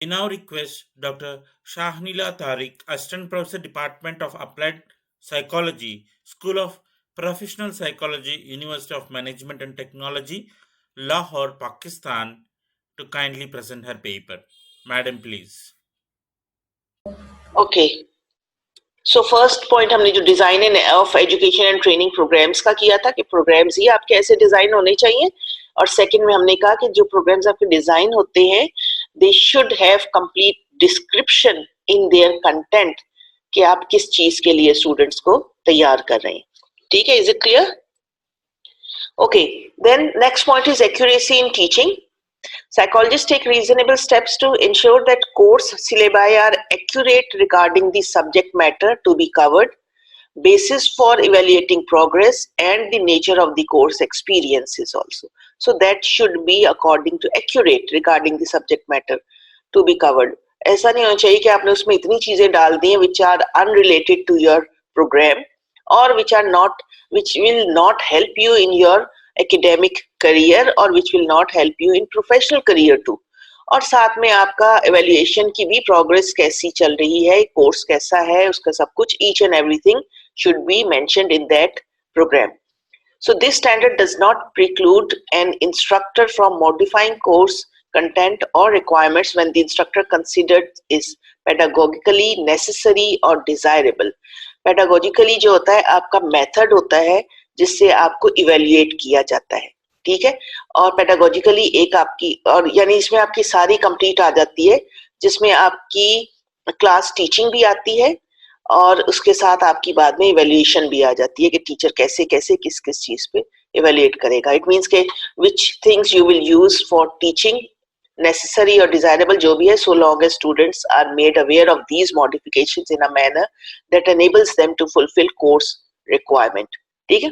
I now request Dr. SHAHNILA TARIQ, Assistant Professor, Department of Applied Psychology, School of Professional Psychology, University of Management and Technology, Lahore, Pakistan, to kindly present her paper. Madam, please. Okay so first point हमने जो design of education and training programmes का किया था कि programmes ही आपके ऐसे design होने चाहिए और सेकंड में हमने कहा कि जो प्रोग्राम्स आपके डिजाइन होते हैं they should have complete description in their content कि आप किस चीज के लिए स्टूडेंट्स को तैयार कर रहे हैं. ठीक है, is it clear? Okay, then next point is accuracy in teaching. Psychologists take reasonable steps to ensure that course syllabi are accurate regarding the subject matter to be covered, basis for evaluating progress, and the nature of the course experiences also. So that should be according to accurate regarding the subject matter to be covered. ऐसा नहीं होना चाहिए कि आपने उसमें इतनी चीजें डाल दी हैं which are unrelated to your program or which will not help you in your academic career or which will not help you in professional career too. और साथ में आपका evaluation की भी progress कैसी चल रही है, कोर्स कैसा है, उसका सब कुछ each and everything should be mentioned in that program. So this standard does not preclude an instructor from modifying course content or requirements when the instructor considered is pedagogically necessary or desirable. Pedagogically जो होता है आपका method होता है जिससे आपको evaluate किया जाता है. ठीक है, और पेडागोजिकली एक आपकी और यानी इसमें आपकी सारी कंप्लीट आ जाती है जिसमें आपकी क्लास टीचिंग भी आती है और उसके साथ आपकी बाद में इवेल्युएशन भी आ जाती है कि टीचर कैसे कैसे किस किस चीज पे इवेल्युएट करेगा. इट मींस के which things you will use for teaching necessary और डिजायरेबल जो भी है so long as students are made aware of these modifications in a manner that enables them to fulfill course requirement. ठीक है,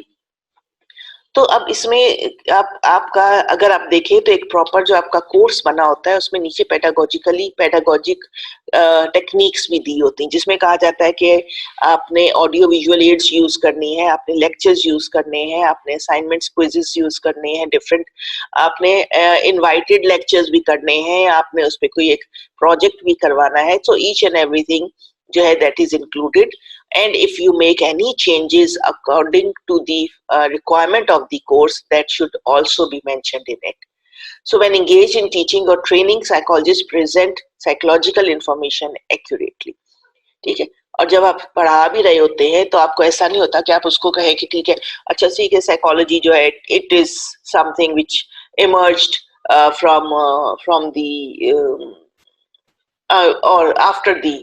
तो अब इसमें आपका अगर आप देखें तो एक प्रॉपर जो आपका कोर्स बना होता है उसमें नीचे पेडागोजिक टेक्निक्स भी दी होती हैं जिसमें कहा जाता है कि आपने ऑडियो विजुअल एड्स यूज करनी है, आपने लेक्चर्स यूज करने हैं, आपने असाइनमेंट्स क्विजेस यूज करने हैं, डिफरेंट आपने इनवाइटेड लेक्चर्स भी करने हैं, आपने उस पर कोई एक प्रोजेक्ट भी करवाना है. सो ईच एंड एवरीथिंग जो है that is included. And if you make any changes according to the requirement of the course, that should also be mentioned in it. So when engaged in teaching or training, psychologists present psychological information accurately. ठीक है, और जब आप पढ़ा भी रहे होते हैं तो आपको ऐसा नहीं होता कि आप उसको कहें कि ठीक है अच्छा ठीक है साइकोलॉजी जो है it is something which emerged from the or after the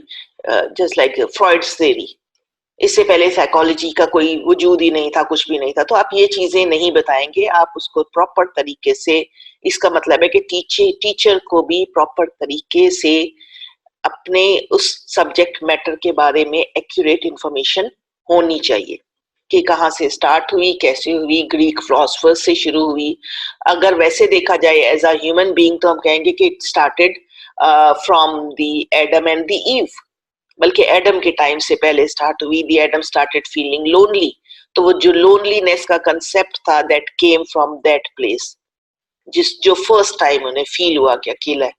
just like Freud's theory. इससे पहले साइकोलॉजी का कोई वजूद ही नहीं था, कुछ भी नहीं था. तो आप ये चीजें नहीं बताएंगे, आप उसको प्रॉपर तरीके से, इसका मतलब है कि टीचर को भी प्रॉपर तरीके से अपने उस सब्जेक्ट मैटर के बारे में एक्यूरेट इंफॉर्मेशन होनी चाहिए कि कहाँ से स्टार्ट हुई, कैसे हुई, ग्रीक फिलोसफर्स से शुरू हुई. अगर वैसे देखा जाए एज अ ह्यूमन बीइंग तो हम कहेंगे कि it started from the Adam and the eve, बल्कि एडम के टाइम से पहले स्टार्ट हुई. दी एडम स्टार्टेड फीलिंग लोनली, तो वो जो लोनलीनेस का कंसेप्ट था that came from that place, जो फर्स्ट टाइम उन्हें फील हुआ कि अकेला है.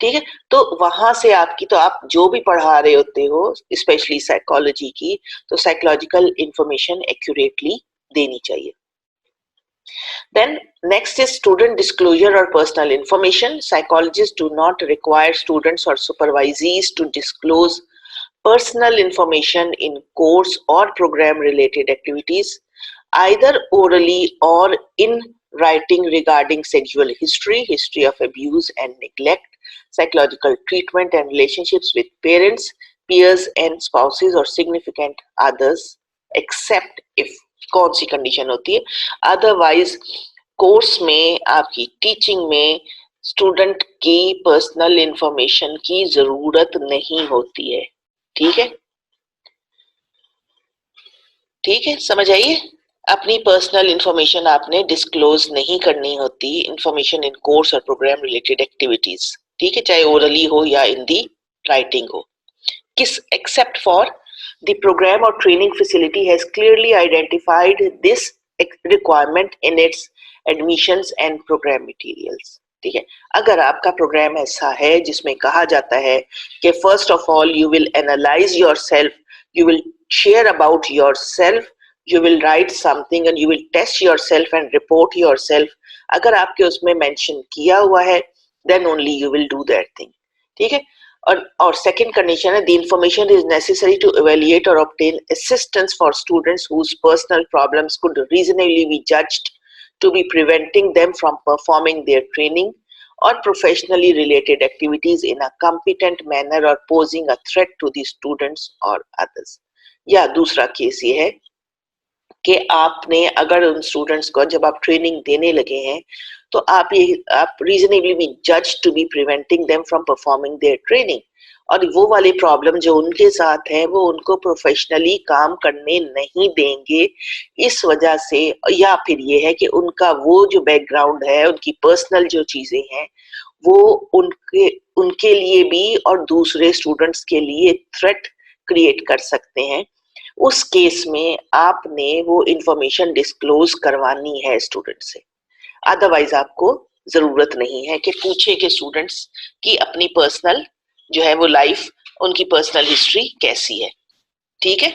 ठीक है, तो वहां से आपकी तो आप जो भी पढ़ा रहे होते हो स्पेशली साइकोलॉजी की, तो साइकोलॉजिकल इंफॉर्मेशन एक्यूरेटली देनी चाहिए. Then next is student disclosure or personal information. Psychologists do not require students or supervisees to disclose personal information in course or program related activities, either orally or in writing regarding sexual history, history of abuse and neglect, psychological treatment and relationships with parents, peers and spouses or significant others, except if कौन सी condition होती है, otherwise course में आपकी teaching में student की personal information की जरूरत नहीं होती है. ठीक है, ठीक है, समझ आइए. अपनी पर्सनल इंफॉर्मेशन आपने डिस्क्लोज नहीं करनी होती, इंफॉर्मेशन इन कोर्स और प्रोग्राम रिलेटेड एक्टिविटीज. ठीक है, चाहे ओरली हो या इन दी राइटिंग हो. किस except for the program or training facility has clearly identified this requirement in its admissions and program materials. ठीक है। अगर आपका प्रोग्राम ऐसा है जिसमें कहा जाता है कि first of all you will analyse yourself, you will share about yourself, you will write something and you will test yourself and report yourself, अगर आपके उसमें मेंशन किया हुआ है then only you will do that thing, ठीक है। और second condition है the information is necessary to evaluate or obtain assistance for students whose personal problems could reasonably be judged to be preventing them from performing their training or professionally related activities in a competent manner or posing a threat to the students or others. या दूसरा case ये है कि आपने अगर उन students को जब आप ट्रेनिंग देने लगे हैं तो आप रीजनेबली बी जज to be preventing them from performing their training, और वो वाले प्रॉब्लम जो उनके साथ हैं वो उनको प्रोफेशनली काम करने नहीं देंगे इस वजह से, या फिर ये है कि उनका वो जो बैकग्राउंड है, उनकी पर्सनल जो चीजें हैं वो उनके उनके लिए भी और दूसरे स्टूडेंट्स के लिए थ्रेट क्रिएट कर सकते हैं। उस केस में आपने वो इंफॉर्मेशन डिस्क्लोज करवानी है स्टूडेंट से, अदरवाइज आपको जरूरत नहीं है कि पूछे कि स्टूडेंट्स की अपनी पर्सनल जो है वो लाइफ, उनकी पर्सनल हिस्ट्री कैसी है, ठीक है।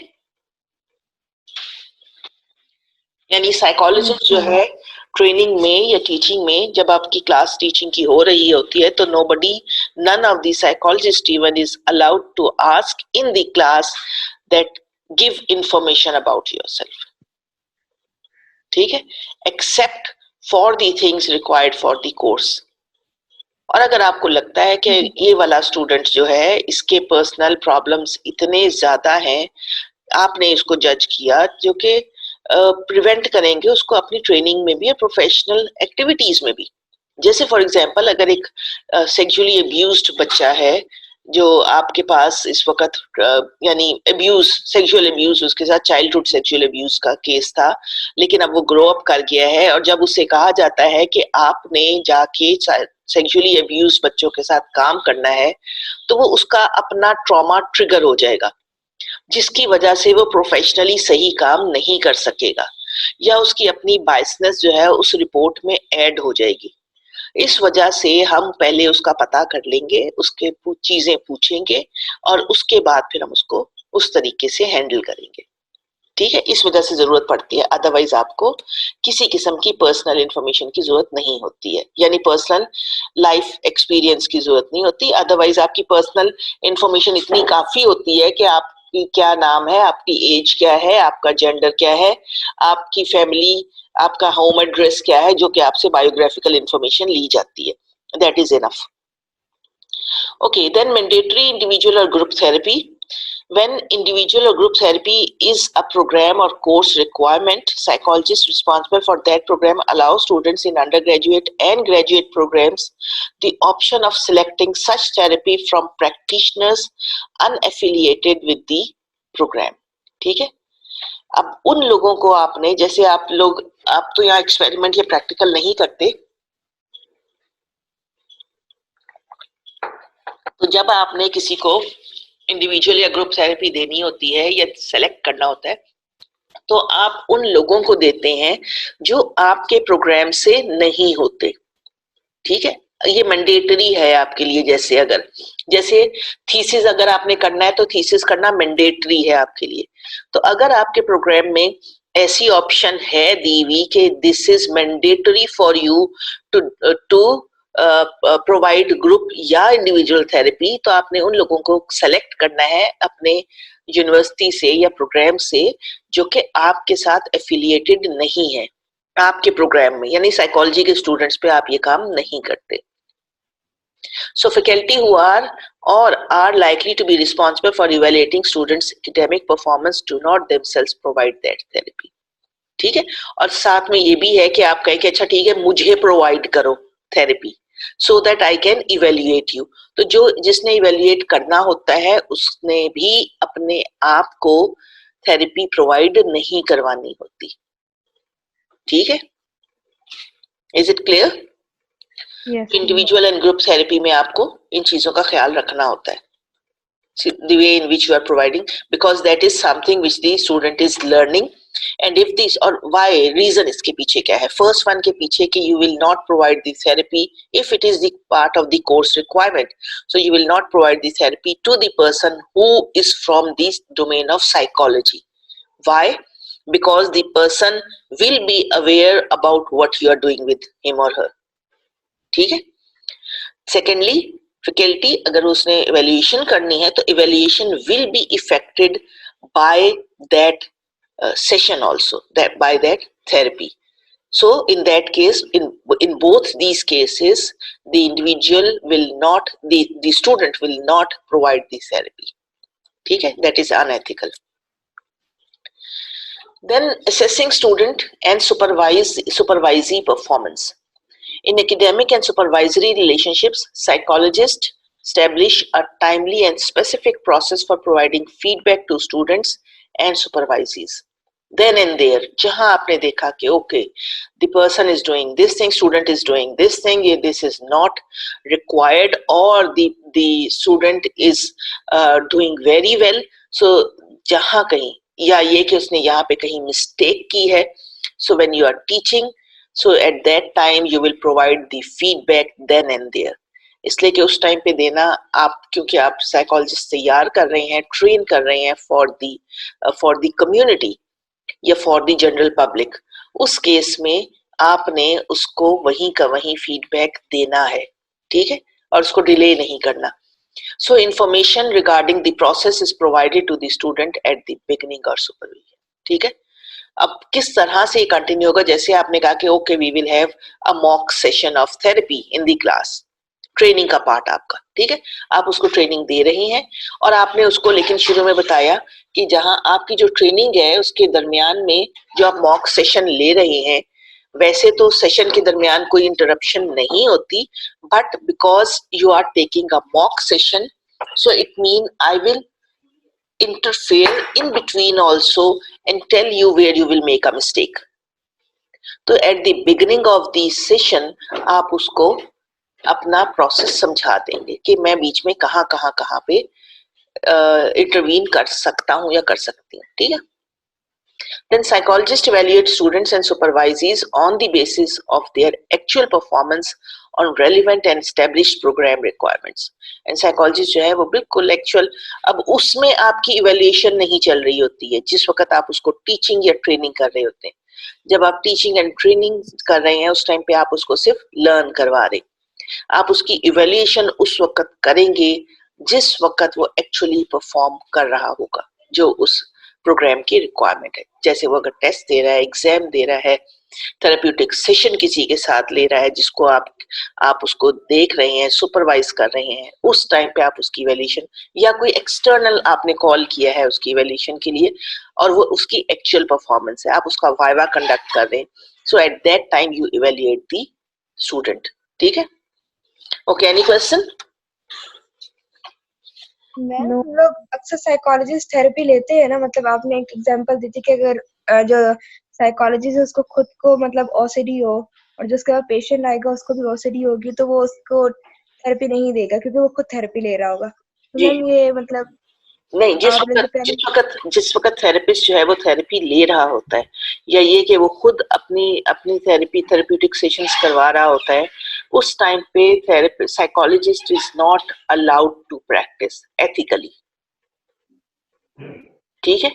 यानी साइकोलॉजिस्ट जो है ट्रेनिंग में या टीचिंग में, जब आपकी क्लास टीचिंग की हो रही होती है तो none of the psychologist even is allowed to ask in the class that give information about yourself, ठीक है, except for the things required for the course। और अगर आपको लगता है कि ये वाला स्टूडेंट जो है इसके पर्सनल प्रॉब्लम्स इतने ज्यादा हैं, आपने इसको जज किया जो कि प्रिवेंट करेंगे उसको अपनी ट्रेनिंग में भी और प्रोफेशनल एक्टिविटीज में भी, जैसे फॉर एग्जांपल अगर एक सेक्सुअली अब्यूज्ड बच्चा है जो आपके पास इस वक्त, यानी अब्यूज, सेक्सुअल अब्यूज, उसके साथ चाइल्डहुड सेक्सुअल अब्यूज का केस था, लेकिन अब वो ग्रो अप कर गया है और जब उससे कहा जाता है कि आपने जाके सेक्सुअली अब्यूज बच्चों के साथ काम करना है तो वो उसका अपना ट्रॉमा ट्रिगर हो जाएगा जिसकी वजह से वो प्रोफेशनली सही काम नहीं कर सकेगा, या उसकी अपनी बायसनेस जो है उस रिपोर्ट में ऐड हो जाएगी। इस वजह से हम पहले उसका पता कर लेंगे, उसके चीजें पूछेंगे और उसके बाद फिर हम उसको उस तरीके से हैंडल करेंगे, ठीक है। इस वजह से जरूरत पड़ती है, अदरवाइज आपको किसी किस्म की पर्सनल इंफॉर्मेशन की जरूरत नहीं होती है, यानी पर्सनल लाइफ एक्सपीरियंस की जरूरत नहीं होती। अदरवाइज आपकी पर्सनल इंफॉर्मेशन इतनी काफी होती है कि आपकी क्या नाम है, आपकी एज क्या है, आपका जेंडर क्या है, आपकी फैमिली, आपका होम एड्रेस क्या है, जो कि आपसे बायोग्राफिकल इंफॉर्मेशन ली जाती है, that is enough. Okay, then mandatory individual और group therapy. When individual or group therapy is a program or course requirement, psychologists responsible for that program allow students in undergraduate and graduate programs the option of selecting such therapy from practitioners unaffiliated with the program, ठीक है। अब उन लोगों को आपने, जैसे आप लोग, आप तो यहाँ एक्सपेरिमेंट या प्रैक्टिकल नहीं करते, तो जब आपने किसी को इंडिविजुअल या ग्रुप थेरेपी देनी होती है या सेलेक्ट करना होता है तो आप उन लोगों को देते हैं जो आपके प्रोग्राम से नहीं होते, ठीक है। ये मैंडेटरी है आपके लिए, जैसे थीसिस अगर आपने करना है तो थीसिस करना मैंडेटरी है आपके लिए। तो अगर आपके प्रोग्राम में ऐसी ऑप्शन है दी हुई कि this is mandatory for you to provide group या इंडिविजुअल थेरेपी, तो आपने उन लोगों को सेलेक्ट करना है अपने यूनिवर्सिटी से या प्रोग्राम से जो कि आपके साथ एफिलिएटेड नहीं है आपके प्रोग्राम में, यानी साइकोलॉजी के स्टूडेंट्स पे आप ये काम नहीं करते। So faculty who are likely to be responsible for evaluating students' academic performance do not themselves provide that therapy, ठीक है। और साथ में ये भी है कि आप कहें कि अच्छा ठीक है मुझे प्रोवाइड करो therapy so that I can evaluate you, तो जिसने इवेल्युएट करना होता है उसने भी अपने आप को थेरेपी प्रोवाइड नहीं करवानी होती, ठीक है। Is it clear? Individual and group therapy में आपको इन चीजों का ख्याल रखना होता है, the way in which you are providing, because that is something which the student is learning and if this और व्हाई रीजन इसके पीछे क्या है, फर्स्ट वन के पीछे कि you will not provide the therapy if it is the part of the course requirement, so you will not provide the therapy to the person who is from this domain of psychology. Why? Because the person will be aware about what you are doing with him or her. ठीक है. Secondly, faculty अगर उसने evaluation करनी है तो evaluation will be affected by that session also, that by that therapy. So in that case, in both these cases, the individual will not, the student will not provide the therapy. ठीक है. That is unethical. Then assessing student and supervisee performance. In academic and supervisory relationships, psychologists establish a timely and specific process for providing feedback to students and supervisees. Then and there, जहां आपने देखा कि okay, the person is doing this thing, student is doing this thing, this is not required, or the student is doing very well. So जहां कहीं या ये कि उसने यहाँ पे कहीं मिस्टेक की है, so when you are teaching, so at that time you will provide the feedback then and there. इसलिए कि उस टाइम पे देना, आप क्योंकि आप साइकोलॉजिस्ट तैयार कर रहे हैं, ट्रेन कर रहे हैं फॉर द कम्युनिटी या फॉर द जनरल पब्लिक, उस केस में आपने उसको वहीं का वहीं फीडबैक देना है. ठीक है. और उसको डिले नहीं करना. So information regarding the process is provided to the student at the beginning or supervision. ठीक है. अब किस तरह से कंटिन्यू होगा, जैसे आपने कहा कि okay we will have a mock session of therapy in the class, training का पार्ट आपका. ठीक है. आप उसको ट्रेनिंग दे रही हैं और आपने उसको लेकिन शुरू में बताया कि जहां आपकी जो ट्रेनिंग है उसके दरमियान में जो आप मॉक सेशन ले रहे हैं, वैसे तो सेशन के दरमियान कोई इंटरप्शन नहीं होती, but because you are taking a mock session, so it mean I will interfere in between also and tell you where you will make a mistake. तो at the beginning of the session आप उसको अपना process समझा देंगे कि मैं बीच में कहाँ पे इंटरवीन कर सकता हूँ या कर सकती हूँ. ठीक है. Then psychologists evaluate students and supervisees on the basis of their actual performance on relevant and established program requirements. And psychologist जो है वो बिल्कुल actual, अब उसमें आपकी evaluation नहीं चल रही होती है जिस वक्त आप उसको teaching या training कर रहे होते हैं. जब आप teaching and training कर रहे हैं उस टाइम पे आप उसको सिर्फ learn करवा रहे. आप उसकी evaluation उस वक्त करेंगे जिस वक्त वो actually perform कर रहा होगा, जो उस प्रोग्राम की रिक्वायरमेंट है. जैसे वो अगर टेस्ट दे रहा है, एग्जाम दे रहा है, थेरेप्यूटिक सेशन किसी के साथ ले रहा है जिसको आप उसको देख रहे हैं, सुपरवाइज कर रहे हैं, उस टाइम पे आप उसकी इवैल्यूएशन, या कोई एक्सटर्नल आपने कॉल किया है उसकी इवैल्यूएशन के लिए और वो उसकी एक्चुअल परफॉर्मेंस है, आप उसका वाइवा कंडक्ट कर रहे हैं. So at that time you evaluate the student. ठीक है. Okay, any question? मैम हम लोग अक्सर साइकोलॉजिस्ट थेरेपी लेते हैं ना, मतलब आपने एक एग्जांपल दी थी कि अगर जो साइकोलॉजिस्ट है उसको खुद को मतलब ओसीडी हो और जो उसका पेशेंट आएगा उसको भी ओसीडी होगी तो वो उसको थेरेपी नहीं देगा क्योंकि वो खुद थेरेपी ले रहा होगा. तो मैम ये मतलब नहीं, जिस वक्त थेरेपिस्ट जो है वो थेरेपी ले रहा होता है या ये कि वो खुद अपनी थेरेप्यूटिक सेशंस करवा रहा होता है, उस टाइम पे psychologist is not allowed to practise ethically. ठीक है.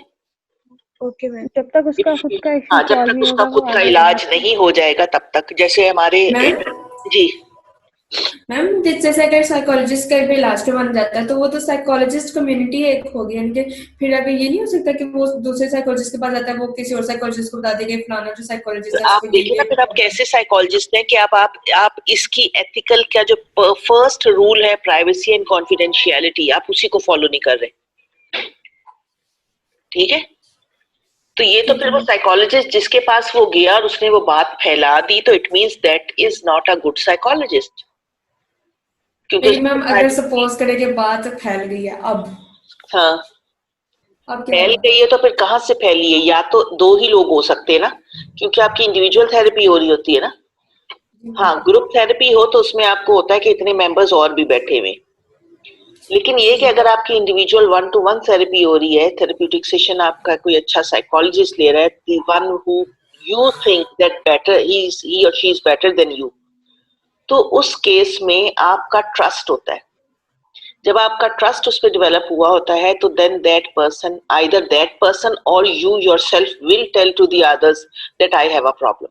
Okay ma'am. जब तक उसका खुद का जब तक उसका खुद का इलाज नहीं हो जाएगा तब तक. जैसे हमारे जी मैम, जैसे अगर साइकोलॉजिस्ट का भी लास्ट बन जाता है तो वो तो साइकोलॉजिस्ट कम्युनिटी एक होगी उनके, फिर अगर ये नहीं हो सकता कि वो दूसरे साइकोलॉजिस्ट के पास जाता है, वो किसी और साइकोलॉजिस्ट को बता देगा फलाना जो साइकोलॉजिस्ट है. आप देखिए ना फिर आप कैसे साइकोलॉजिस्ट हैं कि आप इसकी एथिकल क्या जो फर्स्ट रूल है प्राइवेसी एंड कॉन्फिडेंशियलिटी, आप उसी को फॉलो नहीं कर रहे. ठीक है. तो ये तो फिर वो साइकोलॉजिस्ट जिसके पास वो गया और उसने वो बात फैला दी, तो it means that is not a good psychologist. क्योंकि मैम अगर सपोज करें कि बात फैल गई है अब, हाँ अब फैल गई है तो फिर कहाँ से फैली है? या तो दो ही लोग हो सकते हैं ना, क्योंकि आपकी इंडिविजुअल थेरेपी हो रही होती है ना. हाँ, ग्रुप थेरेपी हो तो उसमें आपको होता है कि इतने मेंबर्स और भी बैठे हुए. लेकिन ये कि अगर आपकी इंडिविजुअल 1-to-1 थेरेपी हो रही है, थेरेप्यूटिक सेशन आपका कोई अच्छा साइकोलॉजिस्ट ले रहा है, the one who you think that better he or she is better than you, तो उस केस में आपका ट्रस्ट होता है. जब आपका ट्रस्ट उस पर डेवलप हुआ होता है तो then that person, either that person और you yourself will tell to the others that I have a problem.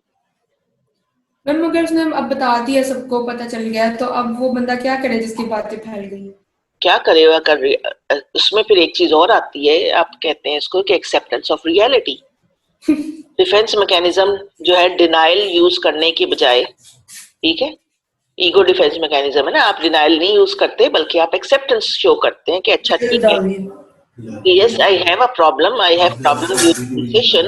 Ma'am अगर उसने अब बता दिया, सबको पता चल गया, तो अब वो बंदा क्या करे जिसकी बातें फैल गई? क्या करेगा? उसमें फिर एक चीज और आती है, आप कहते हैं इसको कि acceptance of reality. Defence mechanism जो है डिनाइल यूज करने के बजाय, ठीक है, ईगो डिफेंस मैकेनिज्म है ना, आप डिनाइल नहीं यूज करते बल्कि आप एक्सेप्टेंस शो करते हैं कि अच्छा ठीक है, yes I have a problem, I have problem with session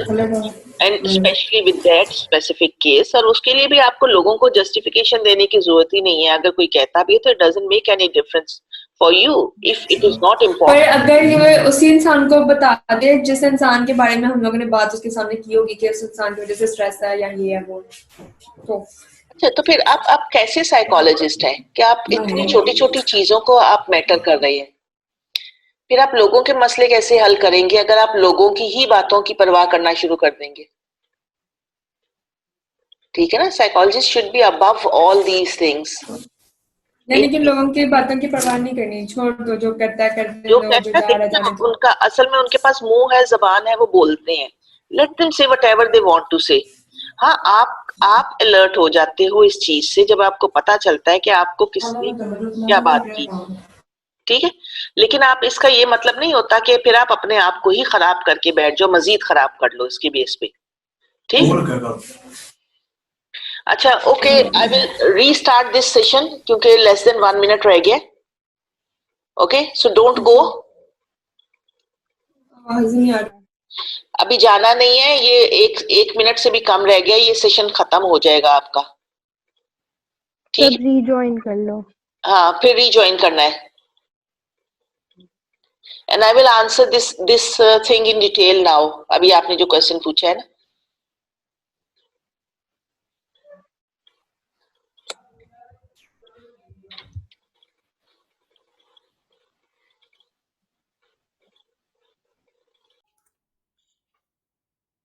and especially with that specific case. और उसके लिए भी आपको लोगों को जस्टिफिकेशन देने की जरूरत ही नहीं है. अगर कोई कहता भी है तो it doesn't make any difference for you if it is not पर important. अगर ये उसी इंसान को बता दे जिस इंसान के बारे में हम लोगों ने बात उसके सामने की होगी कि उस इंसान की वजह से स्ट्रेस है या ये है वो, तो अच्छा, तो फिर आप कैसे साइकोलॉजिस्ट हैं कि आप इतनी छोटी छोटी चीजों को आप मैटर कर रहे हैं? फिर आप लोगों के मसले कैसे हल करेंगे अगर आप लोगों की ही बातों की परवाह करना शुरू कर देंगे? ठीक है ना, psychologist should be above all these things. नहीं, लेकिन लोगों की बातों की परवाह नहीं करनी, छोड़ दो, जो करता है करते जो दो, जो कहता जा रहा है है जाने दो. उनका असल में उनके पास मुंह है, जबान है, वो बोलते हैं. Let them say whatever they want to say. हाँ, आप अलर्ट हो जाते हो इस चीज से जब आपको पता चलता है कि आपको किसने क्या बात की. ठीक है, लेकिन आप इसका ये मतलब नहीं होता कि फिर आप अपने आप को ही खराब करके बैठ जाओ, मजीद खराब कर लो इसके बेस पे. ठीक. अच्छा, okay, I will restart this session क्योंकि लेस देन 1 मिनट रह गया. Okay, so don't go. आवाज नहीं आ रही. अभी जाना नहीं है, ये एक मिनट से भी कम रह गया, ये सेशन खत्म हो जाएगा आपका. ठीक है, रीजॉइन कर लो. हाँ, फिर रीजॉइन करना है. And I will answer this thing in detail now. अभी आपने जो क्वेश्चन पूछा है ना.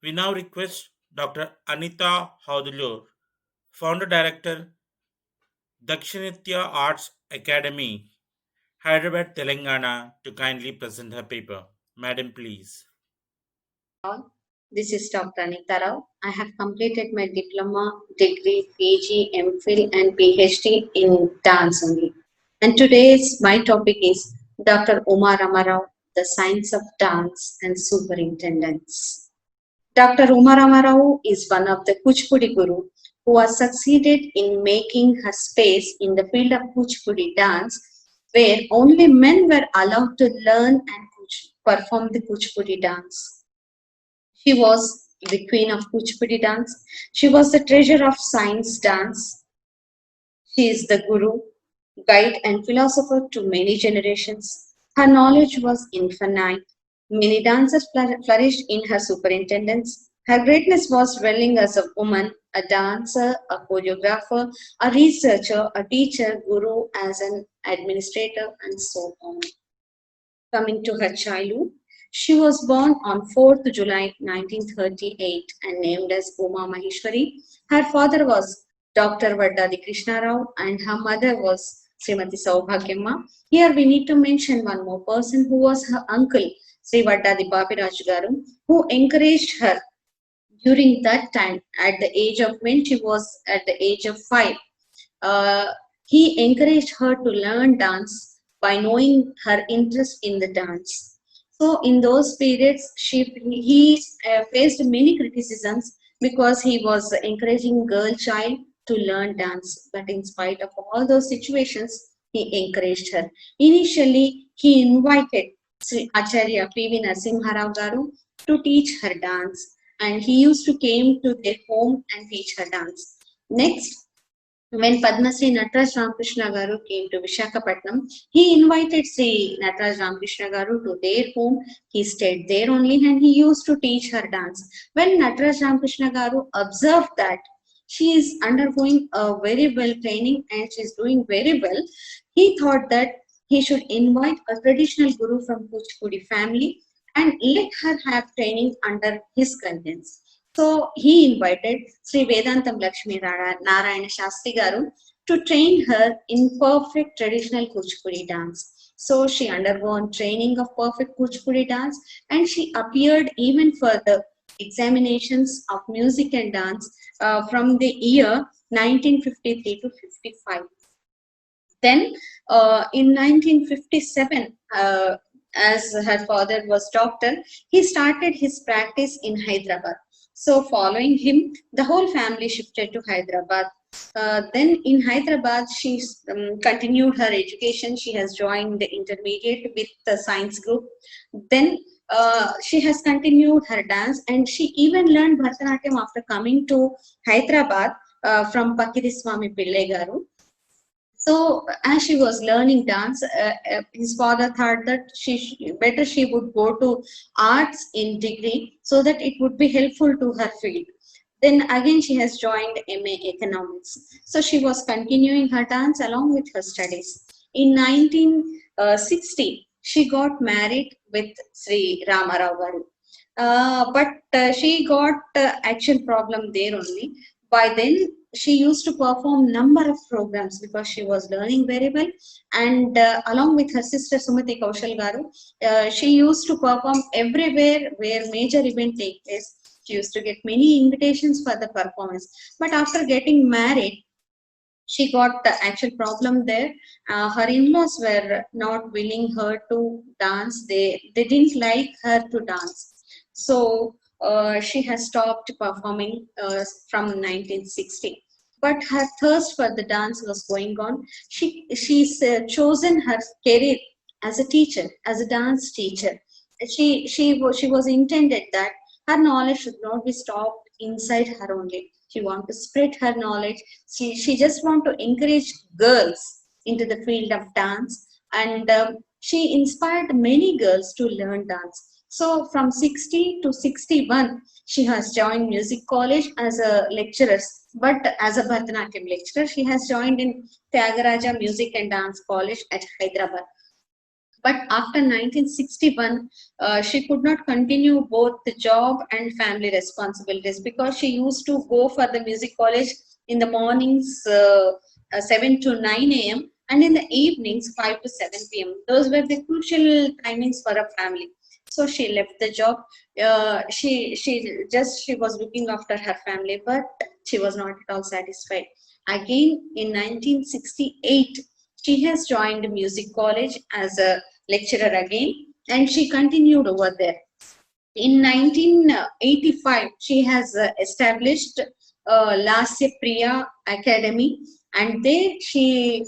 We now request Dr. Anita Haudulur, Founder Director, Dakshinitya Arts Academy, Hyderabad, Telangana, to kindly present her paper. Madam, please. This is Dr. Anita Rao. I have completed my diploma, degree, PG, MPhil and PhD in dance only. And today's my topic is Dr. Uma Ramarao, the science of dance and superintendence. Dr. Uma Ramarao is one of the Kuchipudi guru who has succeeded in making her space in the field of Kuchipudi dance, where only men were allowed to learn and perform the Kuchipudi dance. She was the queen of Kuchipudi dance. She was the treasure of science dance. She is the guru, guide and philosopher to many generations. Her knowledge was infinite. Many dancers flourished in her superintendence. Her greatness was dwelling as a woman, a dancer, a choreographer, a researcher, a teacher, guru, as an administrator, and so on. Coming to her childhood, she was born on 4th July 1938 and named as Uma Maheshwari. Her father was Dr. Vaddadi Krishna Rao and her mother was Srimati Saubhagyamma. Here we need to mention one more person who was her uncle, Sri Vaddadi Babiraj Garu, who encouraged her during that time at the age of, when she was at the age of 5. He encouraged her to learn dance by knowing her interest in the dance. So in those periods, he faced many criticisms because he was encouraging girl child to learn dance. But in spite of all those situations, he encouraged her. Initially, he invited Sri Acharya P.V. Narasimha Rao Garu to teach her dance, and he used to came to their home and teach her dance. Next, when Padma Sri Nataraj Ramakrishna Garu came to Visakhapatnam, he invited Sri Nataraj Ramakrishna Garu to their home. He stayed there only and he used to teach her dance. When Nataraj Ramakrishna Garu observed that she is undergoing a very well training and she is doing very well, he thought that he should invite a traditional guru from Kuchipudi family and let her have training under his guidance. So he invited Sri Vedantam Lakshmi Narayana Shastri Garu to train her in perfect traditional Kuchipudi dance. So she undergone training of perfect Kuchipudi dance, and she appeared even for the examinations of music and dance from the year 1953 to 55. Then in 1957, as her father was doctor, he started his practice in Hyderabad. So following him, the whole family shifted to Hyderabad. Then in Hyderabad, she continued her education. She has joined the intermediate with the science group. Then she has continued her dance, and she even learned Bharatanatyam after coming to Hyderabad from Pakiriswamy Pillai Garu. So as she was learning dance, his father thought that better she would go to arts in degree so that it would be helpful to her field. Then again she has joined MA Economics. So she was continuing her dance along with her studies. In 1960, she got married with Sri Ramarao Garu. But she got actual problem there only. By then, she used to perform number of programs because she was learning very well, and along with her sister Sumati Kaushal Garu, she used to perform everywhere where major event take place. She used to get many invitations for the performance. But after getting married, she got the actual problem there. Her in-laws were not willing her to dance. They didn't like her to dance. So she has stopped performing from 1960. But her thirst for the dance was going on. She's chosen her career as a teacher, as a dance teacher. She was intended that her knowledge should not be stopped inside her only. She want to spread her knowledge. She just want to encourage girls into the field of dance, and she inspired many girls to learn dance. So from 60 to 61, she has joined music college as a lecturer, but as a Bharatanatyam lecturer, she has joined in Tyagaraja Music and Dance College at Hyderabad. But after 1961, she could not continue both the job and family responsibilities because she used to go for the music college in the mornings 7 to 9 a.m. and in the evenings 5 to 7 p.m. Those were the crucial timings for a family. So she left the job. She was looking after her family, but she was not at all satisfied. Again, in 1968, she has joined music college as a lecturer again, and she continued over there. In 1985, she has established Lasya Priya Academy, and there she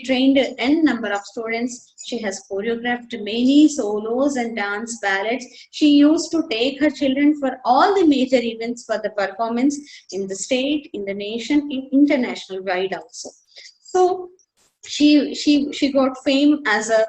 trained n number of students. She has choreographed many solos and dance ballets. She used to take her children for all the major events for the performance in the state, in the nation, in international wide also. So she got fame as a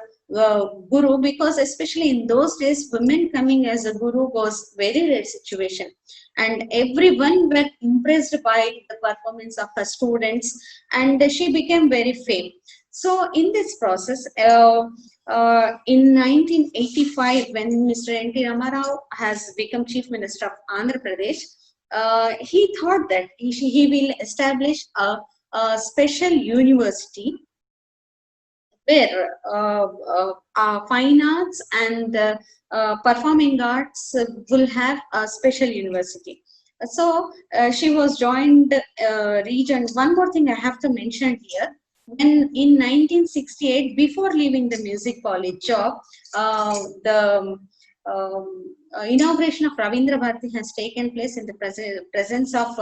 guru, because especially in those days, women coming as a guru was very rare situation, and everyone were impressed by the performance of her students, and she became very famous. So in this process, in 1985, when Mr. N.T. Ramarao has become Chief Minister of Andhra Pradesh, he thought that he will establish a special university where fine arts and performing arts will have a special university. So she was joined region. One more thing I have to mention here. When in 1968, before leaving the music college job, the inauguration of Ravindra Bharati has taken place in the presence of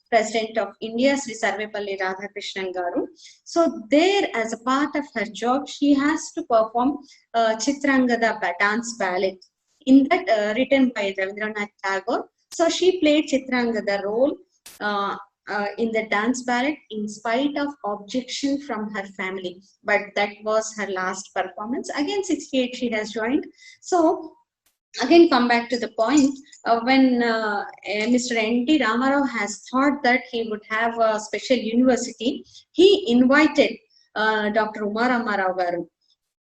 President of India, Sri Sarvepalli Radhakrishnan Garu. So there, as a part of her job, she has to perform Chitrangada dance ballet. In that, written by Rabindranath Tagore. So she played Chitrangada role in the dance ballet in spite of objection from her family. But that was her last performance. Again, 68 she has joined. So again, come back to the point, when Mr. N.T. Ramarao has thought that he would have a special university, he invited Dr. Uma Ramarao Garu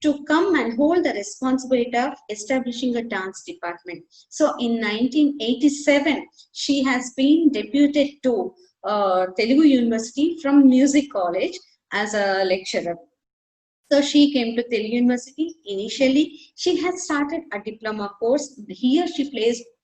to come and hold the responsibility of establishing a dance department. So in 1987, she has been deputed to Telugu University from Music College as a lecturer. So she came to Telugu University. Initially, she had started a diploma course. Here she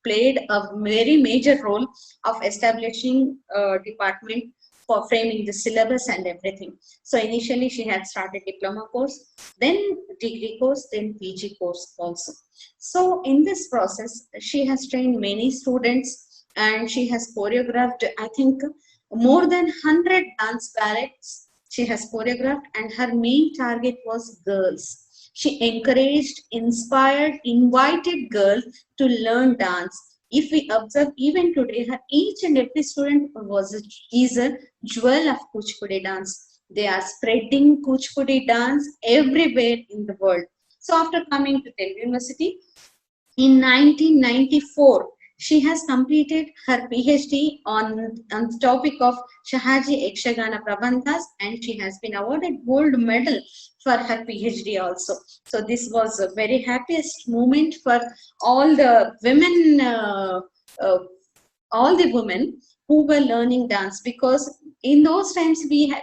played a very major role of establishing a department for framing the syllabus and everything. So initially she had started diploma course, then degree course, then PG course also. So in this process, she has trained many students and she has choreographed, I think, more than 100 dance ballets she has choreographed, and her main target was girls. She encouraged, inspired, invited girls to learn dance. If we observe even today, each and every student is a jewel of Kuchipudi dance. They are spreading Kuchipudi dance everywhere in the world. So after coming to Telugu University, in 1994, she has completed her PhD on the topic of Shahaji Ekshagana Prabandhas, and she has been awarded gold medal for her PhD also. So this was a very happiest moment for all the women, who were learning dance, because in those times we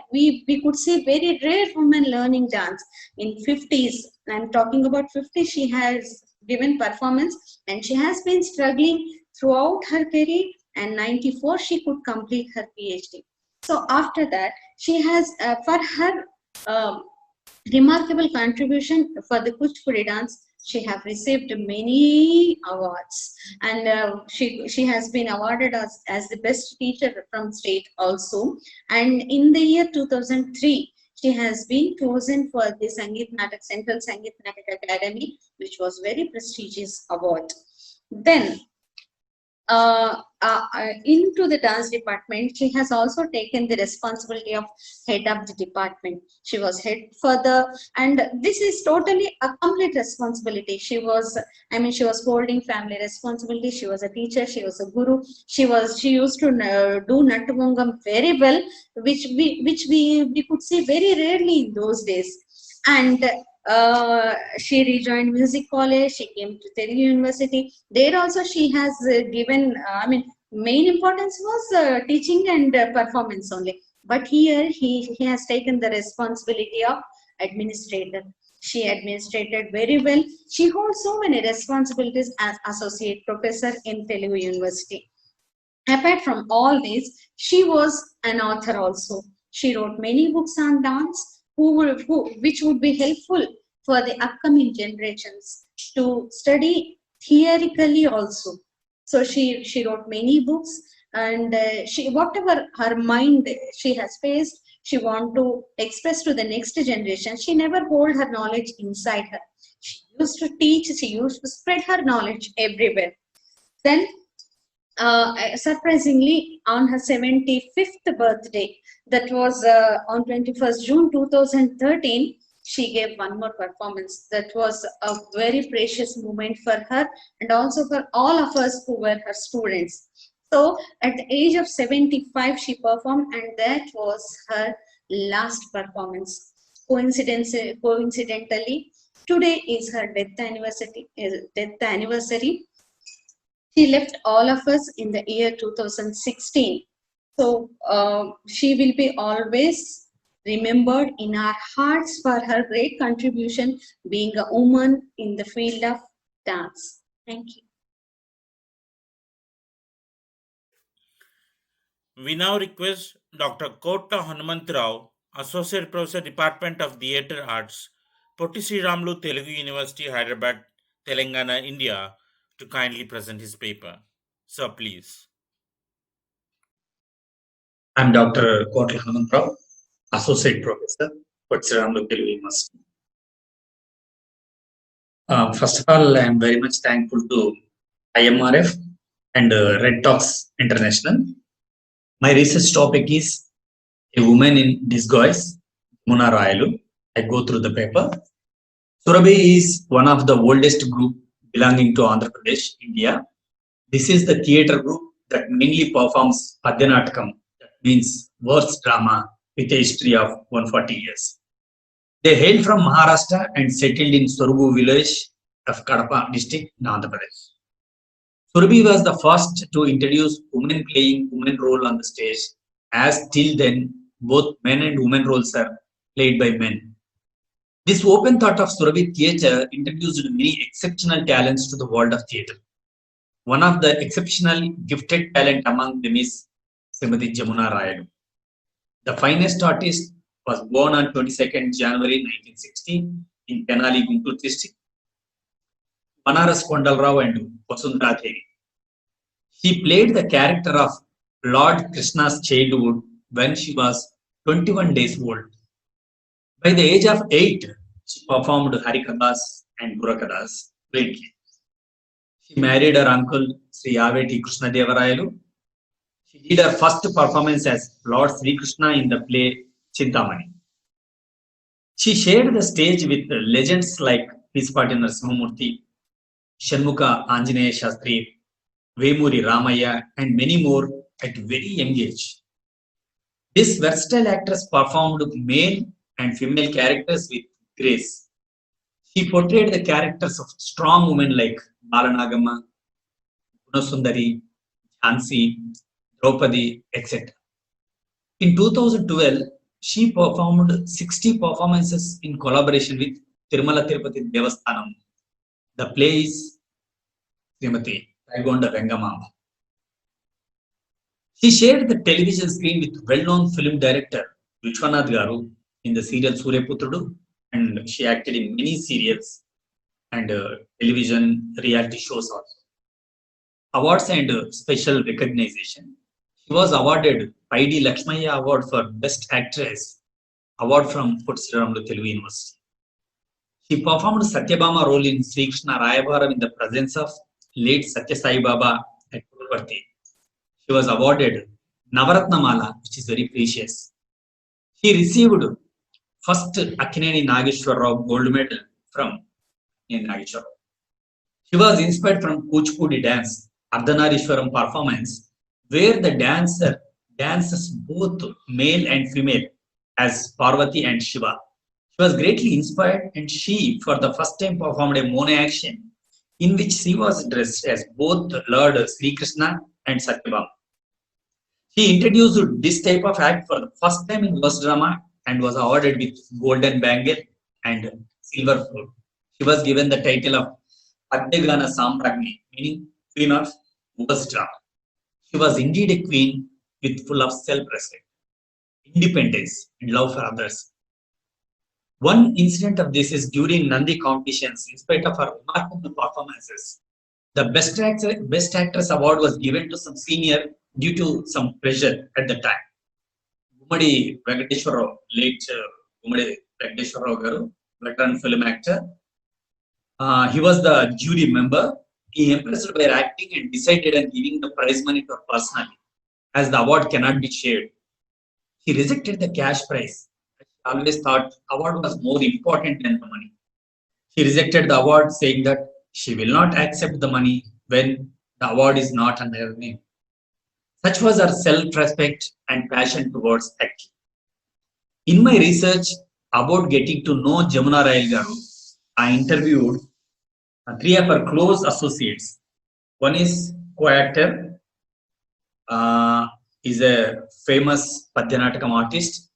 could see very rare women learning dance. In 50s, I'm talking about 50, she has given performance and she has been struggling throughout her career, and 94 she could complete her PhD. So after that, she has for her remarkable contribution for the Kuchipudi dance, she have received many awards, and she has been awarded as the best teacher from state also. And in the year 2003, she has been chosen for the Central Sangeet Natak Academy, which was very prestigious award. Then into the dance department, she has also taken the responsibility of head of the department. She was head for the, and this is totally a complete responsibility. She was holding family responsibility. She was a teacher. She was a guru. She used to do Nattuvangam very well, which we could see very rarely in those days. And she rejoined music college. She came to Telugu University. There also she has given, main importance was teaching and performance only. But here he has taken the responsibility of administrator. She administrated very well. She holds so many responsibilities as associate professor in Telugu University. Apart from all this, she was an author also. She wrote many books on dance, which would be helpful for the upcoming generations to study theoretically also. So she wrote many books, and whatever her mind she has faced, she want to express to the next generation. She never hold her knowledge inside her. She used to teach. She used to spread her knowledge everywhere. Then, surprisingly, on her 75th birthday, that was on 21st June 2013, she gave one more performance. That was a very precious moment for her and also for all of us who were her students. So at the age of 75, she performed, and that was her last performance. Coincidentally, today is her death anniversary. She left all of us in the year 2016. So she will be always remembered in our hearts for her great contribution being a woman in the field of dance. Thank you. We now request Dr. KOTLA Hanumantharav, Associate Professor, Department of Theatre Arts, Potti Sriramulu Telugu University, Hyderabad, Telangana, India, to kindly present his paper. Sir, please. I'm Dr. KOTLA Hanumantharav, Associate Professor, Potti Sriramulu Telugu University. First of all, I am very much thankful to IMRF and Red Talks International. My research topic is A Woman in Disguise, Muna Rayalu. I go through the paper. Surabhi is one of the oldest group belonging to Andhra Pradesh, India. This is the theatre group that mainly performs Padyanatakam, that means verse drama, with a history of 140 years. They hailed from Maharashtra and settled in Sorgu village of Kadapa district, Andhra Pradesh. Surabhi was the first to introduce women playing women role on the stage, as till then both men and women roles are played by men. This open thought of Surabhi theatre introduced many exceptional talents to the world of theatre. One of the exceptional gifted talent among them is Srimati Jamuna Rayadu. The finest artist was born on 22nd January 1960 in Tenali, Guntur district, Banaras Kondalrao and Vasundhara Devi. She played the character of Lord Krishna's childhood when she was 21 days old. By the age of 8, she performed Harikathas and Burakathas brilliantly. She married her uncle Sri Aveti Krishnadevarayalu. She did her first performance as Lord Sri Krishna in the play Chintamani. She shared the stage with legends like Pispati Narasimhamurthy, Shanmukha Anjaneya Shastri, Vemuri Ramaya, and many more at very young age. This versatile actress performed male and female characters with grace. She portrayed the characters of strong women like Balanagamma, Gunasundari, Jhansi, Draupadi, etc. In 2012, she performed 60 performances in collaboration with Tirumala Tirupati Devasthanam. The play is Srimati Raigonda Vengamamba. She shared the television screen with well-known film director Vishwanath Garu in the serial Suryaputrudu, and she acted in many serials and television reality shows also. Awards and special recognition. She was awarded ID Lakshmaya Award for Best Actress, award from Putsiraramlu Telugu University. She performed Satyabhama role in Sri Krishna Rayabharam in the presence of late Satya Sai Baba at Purvarti. She was awarded Navaratna Mala, which is very precious. She received first Akkineni Nageshwar Rao gold medal from Nageshwar Rao. She was inspired from Kuchipudi dance, Ardhanarishwaram performance, where the dancer dances both male and female as Parvati and Shiva. She was greatly inspired, and she, for the first time, performed a mono action in which she was dressed as both Lord Sri Krishna and Satyabhama. She introduced this type of act for the first time in verse drama and was awarded with Golden Bangle and Silver Flute. She was given the title of Padyagana Sampragni, meaning Queen of Verse Drama. She was indeed a queen with full of self-respect, independence, and love for others. One incident of this is during Nandi competitions. In spite of her remarkable performances, the Best Actress award was given to some senior due to some pressure at the time. Gummadi Venkateshwar Rao, late Gummadi Venkateshwar Rao garu, veteran film actor. He was the jury member. He impressed by her acting and decided on giving the prize money to her personally, as the award cannot be shared. He rejected the cash prize. She always thought award was more important than the money. She rejected the award, saying that she will not accept the money when the award is not under her name. Such was her self-respect and passion towards acting. In my research about getting to know Jamuna Rayal Garu, I interviewed 3 of her close associates. One is co-actor, is a famous Padyanatakam artist,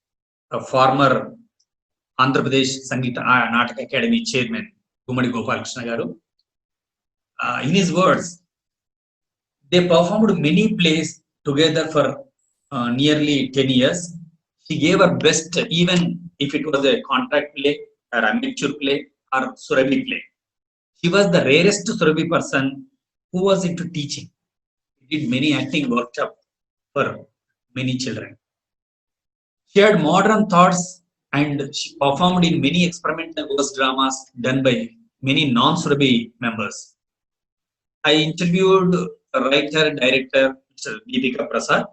a former Andhra Pradesh Sangeeta Nataka Academy chairman, Gummadi Gopalakrishna Garu. In his words, they performed many plays together for nearly 10 years. She gave her best, even if it was a contract play, or amateur play, or Surabhi play. She was the rarest Surabhi person who was into teaching. She did many acting workshops for many children. She had modern thoughts, and she performed in many experimental verse dramas done by many non-Surabhi members. I interviewed the writer, director, Mr. Deepika Prasad.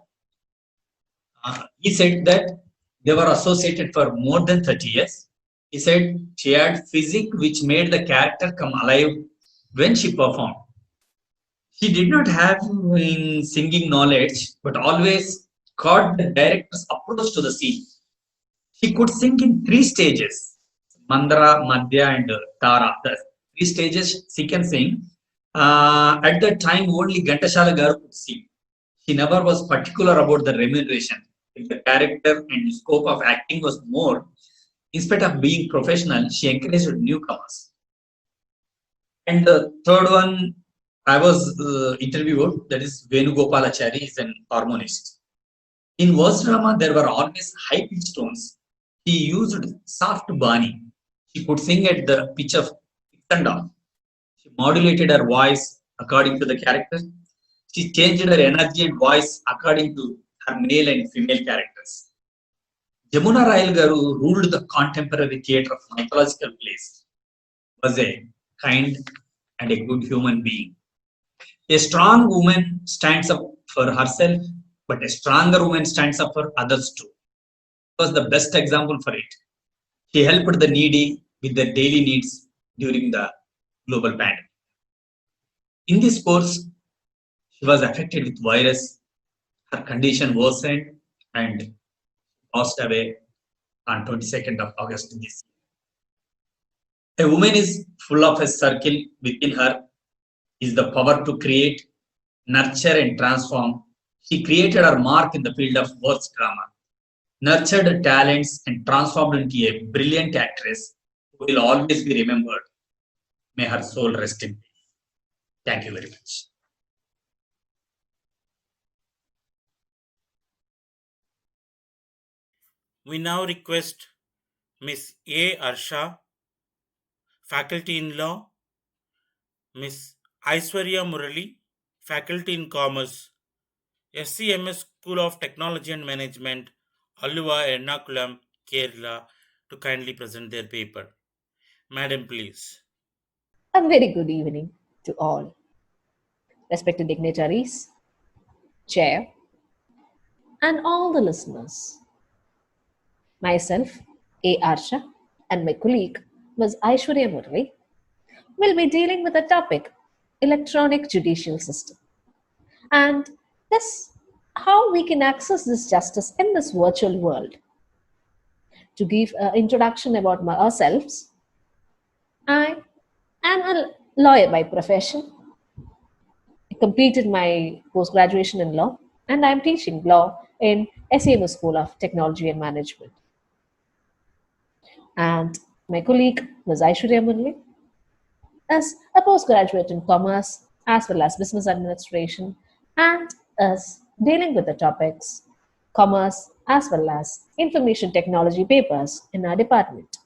He said that they were associated for more than 30 years. He said she had physique which made the character come alive when she performed. She did not have in singing knowledge, but always caught the director's approach to the scene. She could sing in 3 stages. Mandara, Madhya, and Tara. The three stages sequencing. At that time, only Ghantashala Garu could see. She never was particular about the remuneration. If the character and scope of acting was more, instead of being professional, she encouraged newcomers. And the third one, I was interviewed, that is Venugopalachari, is an harmonist. In verse drama, there were always high pitched tones. He used soft bani. She could sing at the pitch of six and off. She modulated her voice according to the character. She changed her energy and voice according to her male and female characters. Jamuna Rayal Garu ruled the contemporary theatre of mythological plays. Was a kind and a good human being. A strong woman stands up for herself, but a stronger woman stands up for others too. She was the best example for it. She helped the needy with their daily needs during the global pandemic. In this course, she was affected with virus. Her condition worsened and passed away on 22nd of August this year. A woman is full of a circle within her is the power to create, nurture, and transform. She created her mark in the field of verse drama, nurtured her talents, and transformed into a brilliant actress who will always be remembered. May her soul rest in peace. Thank you very much. We now request Miss A. Arsha, Faculty in Law, Miss Aishwarya Murali, Faculty in Commerce, SCMS School of Technology and Management, Alluva, Ernakulam, Kerala, to kindly present their paper. Madam, please. A very good evening to all. Respected dignitaries, Chair, and all the listeners. Myself, A. Arsha, and my colleague, Ms. Aishwarya Murali, will be dealing with the topic electronic judicial system. And this, how we can access this justice in this virtual world. To give an introduction about ourselves, I am a lawyer by profession. I completed my post-graduation in law, and I am teaching law in SAMS School of Technology and Management. And my colleague, Ms. Aishwarya Murali, is a postgraduate in commerce as well as business administration, and is dealing with the topics commerce as well as information technology papers in our department.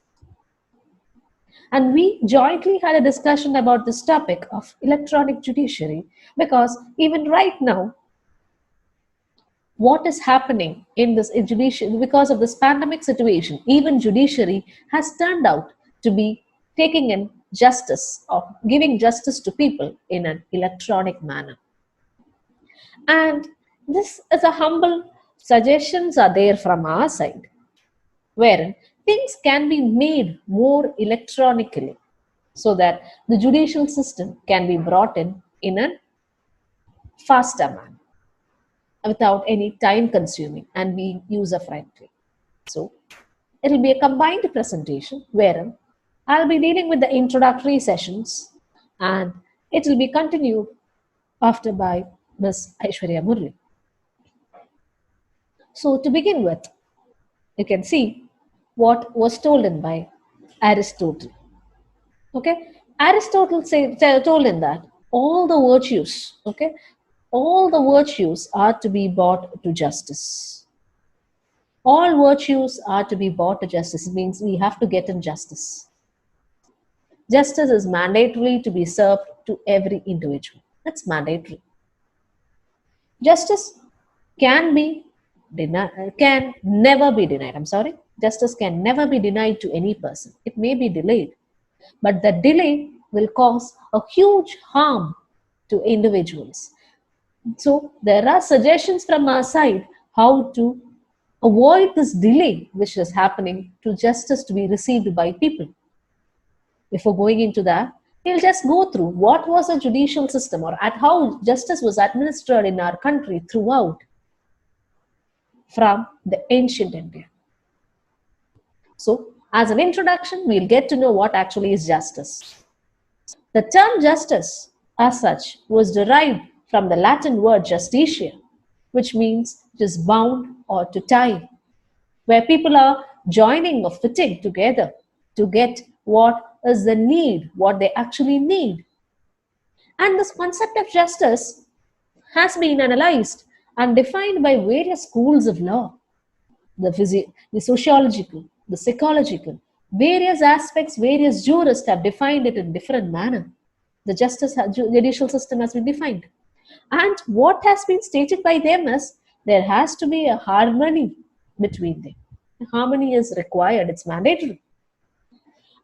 And we jointly had a discussion about this topic of electronic judiciary because even right now, what is happening in this judiciary, because of this pandemic situation, even judiciary has turned out to be taking in justice or giving justice to people in an electronic manner. And this is a humble suggestions are there from our side, wherein things can be made more electronically so that the judicial system can be brought in a faster manner without any time consuming and being user friendly. So it'll be a combined presentation wherein I'll be dealing with the introductory sessions and it will be continued after by Ms. Aishwarya Murali. So to begin with, you can see what was told in by Aristotle. Okay, Aristotle told in that all the virtues, okay, all the virtues are to be brought to justice. All virtues are to be brought to justice. It means we have to get in justice. Justice is mandatory to be served to every individual. That's mandatory. Justice can never be denied. I'm sorry. Justice can never be denied to any person. It may be delayed, but the delay will cause a huge harm to individuals. So there are suggestions from our side how to avoid this delay which is happening to justice to be received by people. Before going into that, we'll just go through what was a judicial system or at how justice was administered in our country throughout from the ancient India. So As an introduction, we'll get to know what actually is justice. The term justice, as such, was derived from the Latin word justitia, which means just bound or to tie, where people are joining or fitting together to get what is the need, what they actually need. And this concept of justice has been analyzed and defined by various schools of law, the sociological, the psychological, various aspects, various jurists have defined it in different manner. The judicial system has been defined. And what has been stated by them is there has to be a harmony between them. Harmony is required, it's mandatory.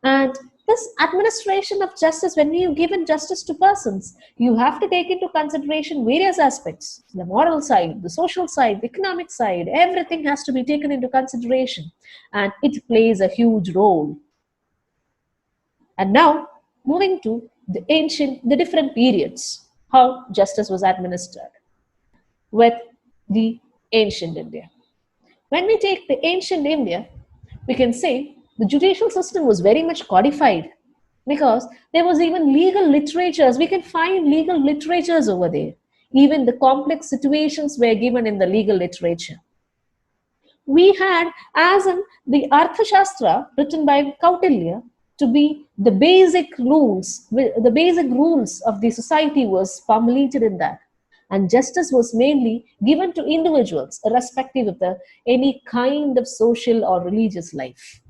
And this administration of justice, when you given justice to persons, you have to take into consideration various aspects, the moral side, the social side, the economic side, everything has to be taken into consideration, and it plays a huge role. And now, moving to the different periods, how justice was administered with the ancient India. When we take the ancient India, we can say the judicial system was very much codified because there was even legal literatures. We can find legal literatures over there. Even the complex situations were given in the legal literature. We had, as in the Arthashastra written by KOTLA, to be the basic rules of the society was formulated in that. And justice was mainly given to individuals, irrespective of any kind of social or religious life.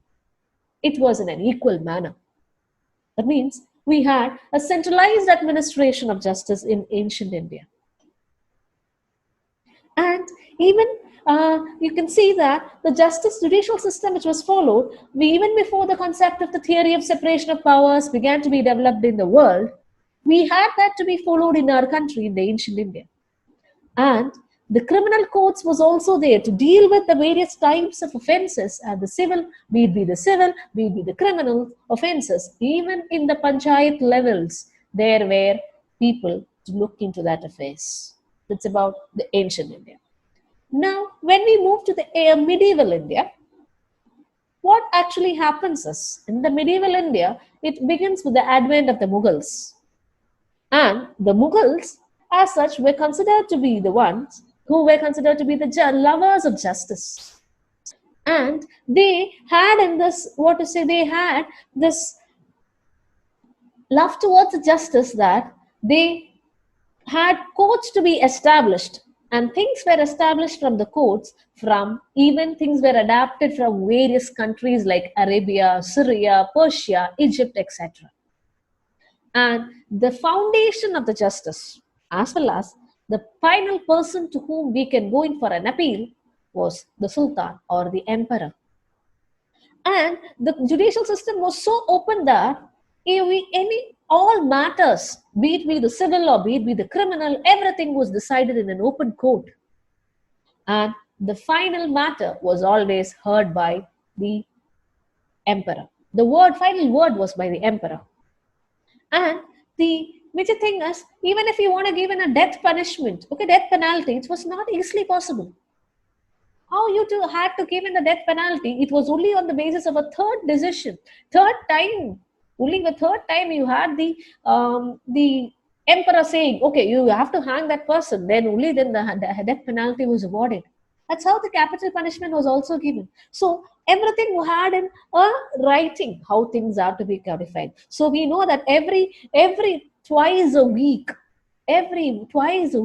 It was in an equal manner. That means we had a centralized administration of justice in ancient India. And even you can see that the judicial system which was followed, even before the concept of the theory of separation of powers began to be developed in the world, we had that to be followed in our country, in the ancient India. And the criminal courts was also there to deal with the various types of offences, and the civil, be it the criminal offences. Even in the panchayat levels, there were people to look into that affairs. That's about the ancient India. Now, when we move to the medieval India, what actually happens is, in the medieval India, it begins with the advent of the Mughals. And the Mughals, as such, were considered to be the ones who were considered to be the lovers of justice. And they had they had this love towards justice, that they had courts to be established, and things were established from the courts, from even things were adapted from various countries like Arabia, Syria, Persia, Egypt, etc. And the foundation of the justice, as well as the final person to whom we can go in for an appeal, was the Sultan or the Emperor. And the judicial system was so open that all matters, be it be the civil or be it be the criminal, everything was decided in an open court. And the final matter was always heard by the Emperor. The final word was by the Emperor. And the major thing is, even if you want to give in a death punishment, death penalty, it was not easily possible. How you had to give in the death penalty? It was only on the basis of a third decision, third time. Only the third time you had the Emperor saying, okay, you have to hang that person. Then only then the death penalty was awarded. That's how the capital punishment was also given. So everything had in a writing how things are to be codified. So we know that every twice a week, the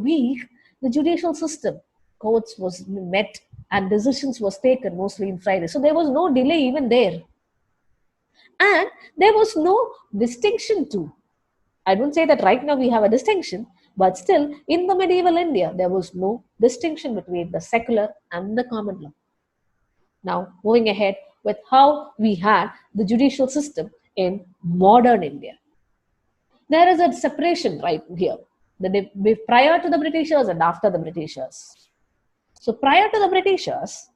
judicial system, courts was met and decisions was taken mostly in Friday. So there was no delay even there. And there was no distinction too. I don't say that right now we have a distinction, but still in the medieval India, there was no distinction between the secular and the common law. Now, moving ahead with how we had the judicial system in modern India. There is a separation right here, prior to the Britishers and after the Britishers. So prior to the Britishers,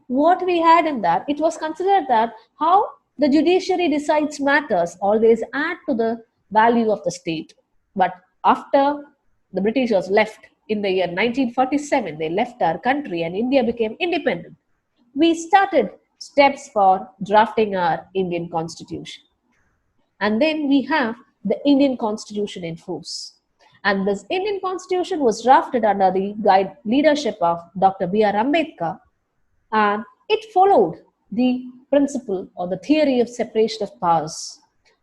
what we had in that, it was considered that how the judiciary decides matters always add to the value of the state. But after the Britishers left in the year 1947, they left our country and India became independent. We started steps for drafting our Indian constitution. And then we have the Indian constitution in force. And this Indian constitution was drafted under the leadership of Dr. B.R. Ambedkar, and it followed the principle or the theory of separation of powers,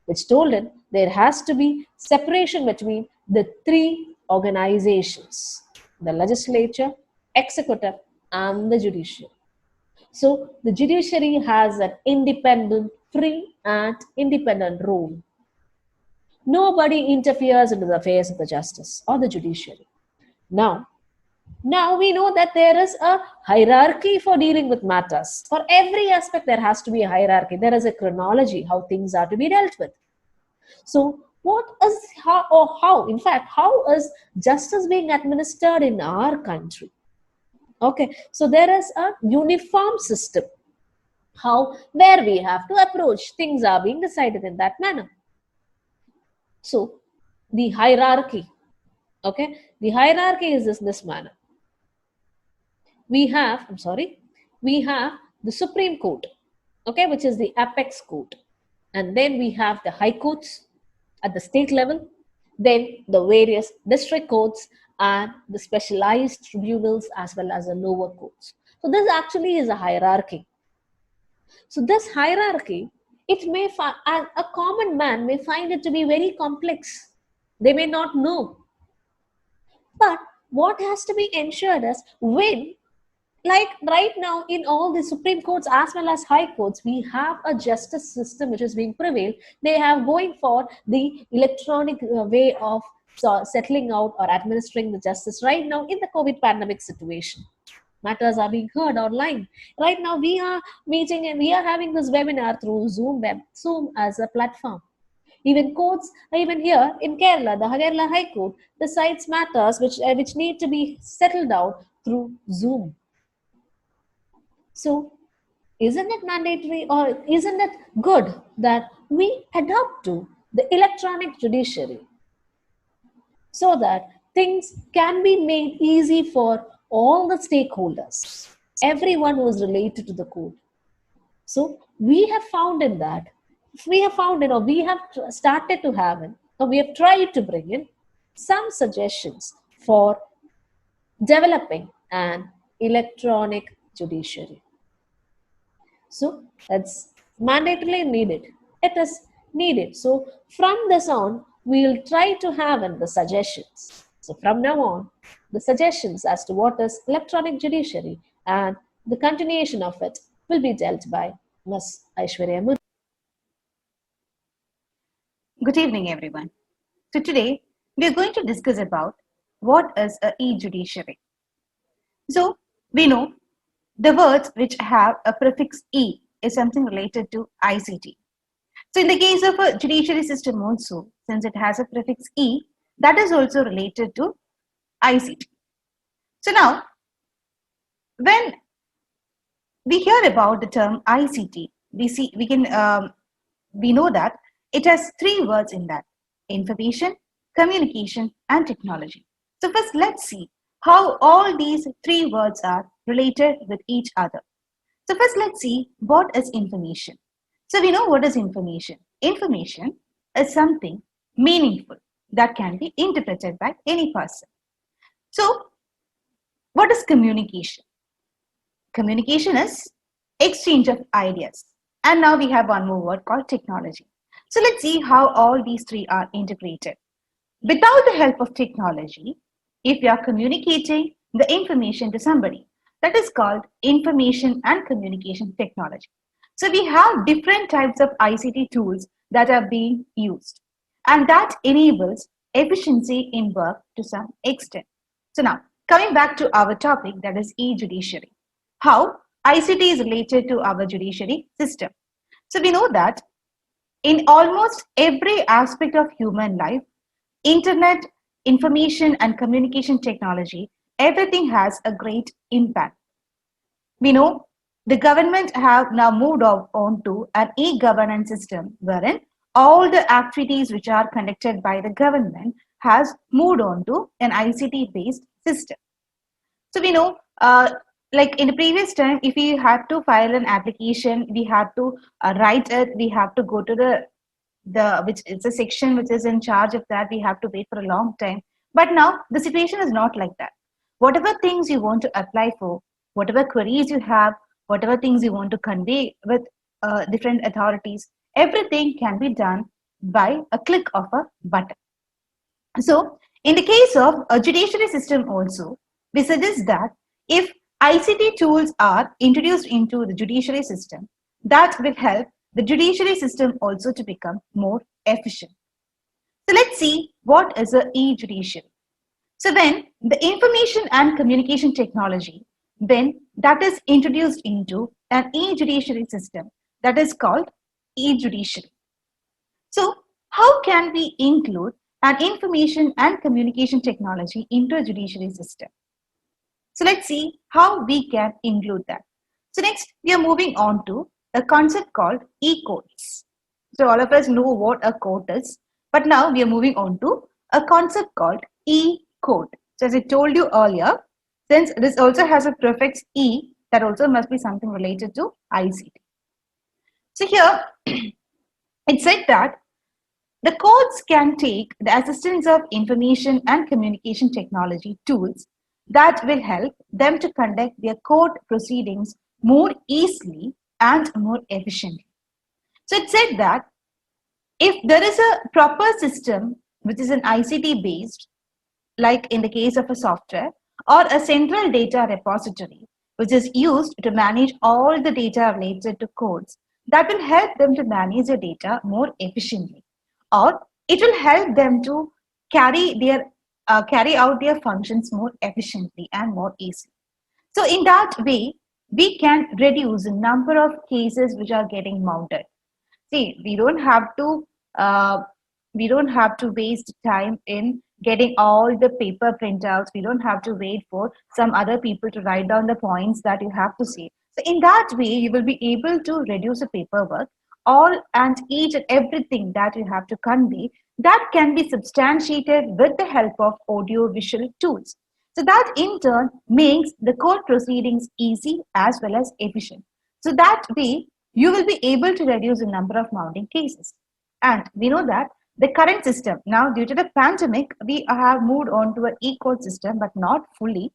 which told it there has to be separation between the three organizations: the legislature, executive, and the judiciary. So the judiciary has an independent, free, and independent role. Nobody interferes into the affairs of the justice or the judiciary. Now we know that there is a hierarchy for dealing with matters. For every aspect, there has to be a hierarchy. There is a chronology how things are to be dealt with. So how is justice being administered in our country? Okay, so there is a uniform system where we have to approach. Things are being decided in that manner. So the hierarchy, okay, the hierarchy is in this manner. We have the Supreme Court, okay, which is the apex court. And then we have the high courts at the state level, then the various district courts and the specialized tribunals as well as the lower courts. So this actually is a hierarchy. So this hierarchy, a common man may find it to be very complex. They may not know. But what has to be ensured is like right now in all the Supreme Courts as well as High Courts, we have a justice system which is being prevailed. They have going for the electronic way of settling out or administering the justice right now in the COVID pandemic situation. Matters are being heard online. Right now we are meeting and we are having this webinar through Zoom as a platform. Even courts, even here in Kerala, the Kerala High Court decides matters which need to be settled out through Zoom. So, isn't it mandatory or isn't it good that we adapt to the electronic judiciary so that things can be made easy for all the stakeholders, everyone who is related to the court? So, we have found in that, we have started to have it, or we have tried to bring in some suggestions for developing an electronic judiciary. So that's mandatorily needed. It is needed. So from this on, we'll try to have in the suggestions. So from now on, the suggestions as to what is electronic judiciary and the continuation of it will be dealt by Ms. Aishwarya Murthy. Good evening, everyone. So today, we are going to discuss about what is a e-judiciary. So we know the words which have a prefix E is something related to ICT. So in the case of a judiciary system also, since it has a prefix E, that is also related to ICT. So now, when we hear about the term ICT, we know that it has three words in that: information, communication, and technology. So first, let's see how all these three words are related with each other. So first, let's see what is information. So we know what is information. Information is something meaningful that can be interpreted by any person. So what is communication? Communication is exchange of ideas. And now we have one more word called technology. So let's see how all these three are integrated. Without the help of technology, if you are communicating the information to somebody, that is called information and communication technology. So we have different types of ICT tools that are being used, and that enables efficiency in work to some extent. So now, coming back to our topic, that is e-judiciary. How ICT is related to our judiciary system. So we know that in almost every aspect of human life, internet, information and communication technology, everything has a great impact. We know the government have now moved on to an e-governance system wherein all the activities which are conducted by the government has moved on to an ICT-based system. So we know like in the previous time, if we had to file an application, we had to write it, we have to go to the which is a section which is in charge of that, we have to wait for a long time. But now the situation is not like that. Whatever things you want to apply for, whatever queries you have, whatever things you want to convey with different authorities, everything can be done by a click of a button. So, in the case of a judiciary system also, we suggest that if ICT tools are introduced into the judiciary system, that will help the judiciary system also to become more efficient. So, let's see what is a e-judicial. So, when the information and communication technology, when that is introduced into an e-judiciary system, that is called e-judiciary. So, how can we include an information and communication technology into a judiciary system? So, let's see how we can include that. So, next we are moving on to a concept called e-courts. So, all of us know what a court is, but now we are moving on to a concept called e-court. So, as I told you earlier, since this also has a prefix e, that also must be something related to ICT. So, here it said that the courts can take the assistance of information and communication technology tools that will help them to conduct their court proceedings more easily and more efficiently. So it said that if there is a proper system which is an ICT based, like in the case of a software, or a central data repository which is used to manage all the data related to courts, that will help them to manage the data more efficiently, or it will help them to carry out their functions more efficiently and more easily. So in that way, we can reduce the number of cases which are getting mounted. See, uh, we don't have to waste time in getting all the paper printouts. We don't have to wait for some other people to write down the points that you have to say. So in that way, you will be able to reduce the paperwork. All and each and everything that you have to convey, that can be substantiated with the help of audio visual tools. So that in turn makes the court proceedings easy as well as efficient. So that way, you will be able to reduce the number of mounting cases. And we know that the current system, now due to the pandemic, we have moved on to an e-court system, but not fully.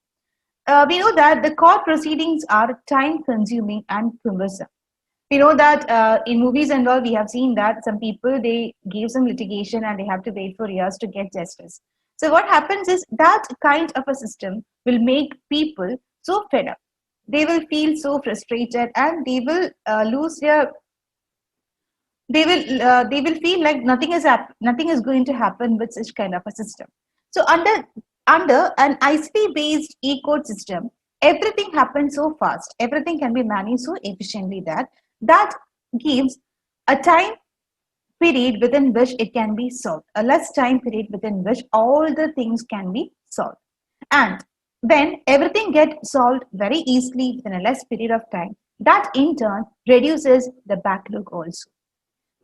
We know that the court proceedings are time consuming and cumbersome. We know that in movies and all, we have seen that some people, they give some litigation and they have to wait for years to get justice. So what happens is that kind of a system will make people so fed up. They will feel so frustrated and they will lose their they will feel like nothing is going to happen with such kind of a system. So under an ICT based e-court system, everything happens so fast, everything can be managed so efficiently that gives a time period within which it can be solved, a less time period within which all the things can be solved. And when everything gets solved very easily within a less period of time, that in turn reduces the backlog also.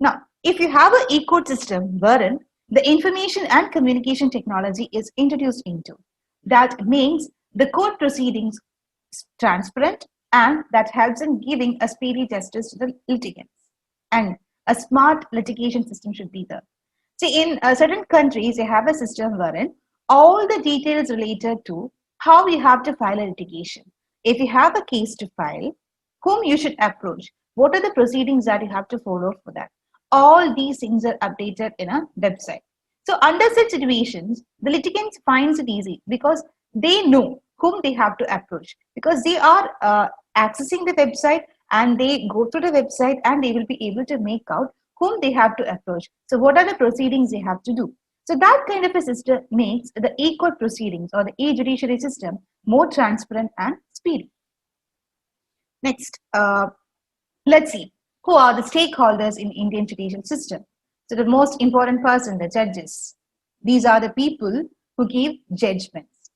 Now, if you have an ecosystem wherein the information and communication technology is introduced into, that makes the court proceedings transparent and that helps in giving a speedy justice to the litigants. And a smart litigation system should be there. See, in certain countries, they have a system wherein all the details related to how you have to file a litigation. If you have a case to file, whom you should approach, what are the proceedings that you have to follow for that? All these things are updated in a website. So under such situations, the litigants finds it easy because they know whom they have to approach, because they are accessing the website and they go to the website and they will be able to make out whom they have to approach. So what are the proceedings they have to do? So that kind of a system makes the e-court proceedings or the e-judiciary system more transparent and speedy. Next, let's see who are the stakeholders in Indian judicial system. So the most important person, the judges. These are the people who give judgments.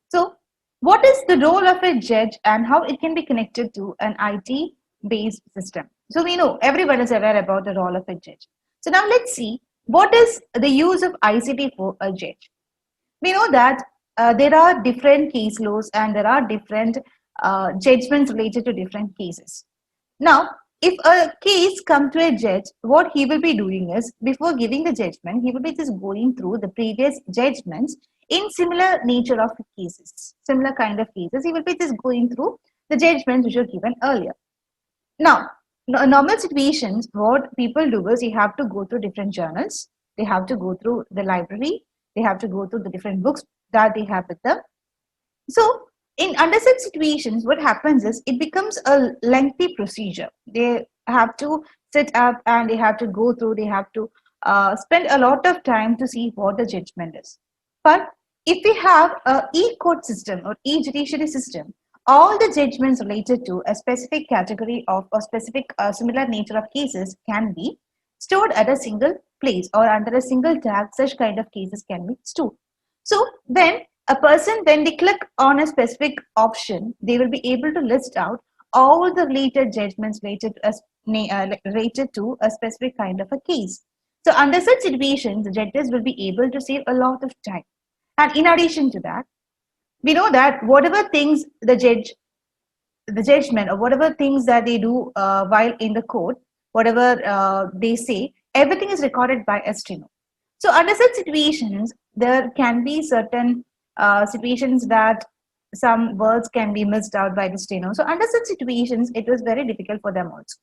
So what is the role of a judge and how it can be connected to an IT-based system? So we know everyone is aware about the role of a judge. So now let's see what is the use of ICT for a judge. We know that there are different case laws and there are different judgments related to different cases. Now, if a case come to a judge, what he will be doing is, before giving the judgment, he will be just going through the previous judgments in similar nature of cases, similar kind of cases. He will be just going through the judgments which were given earlier. Now, normal situations, what people do is you have to go through different journals, they have to go through the library, they have to go through the different books that they have with them. So, in under such situations, what happens is it becomes a lengthy procedure. They have to sit up and they have to go through, they have to spend a lot of time to see what the judgment is. But if we have a e-court system or e-judiciary system, all the judgments related to a specific category of or specific similar nature of cases can be stored at a single place or under a single tag. Such kind of cases can be stored. So when a person, when they click on a specific option, they will be able to list out all the related judgments related to a specific kind of a case. So under such situations, the judges will be able to save a lot of time. And in addition to that, we know that whatever things the judgment or whatever things that they do while in the court, whatever they say, everything is recorded by a steno. So under such situations, there can be certain situations that some words can be missed out by the steno. So under such situations, it was very difficult for them also.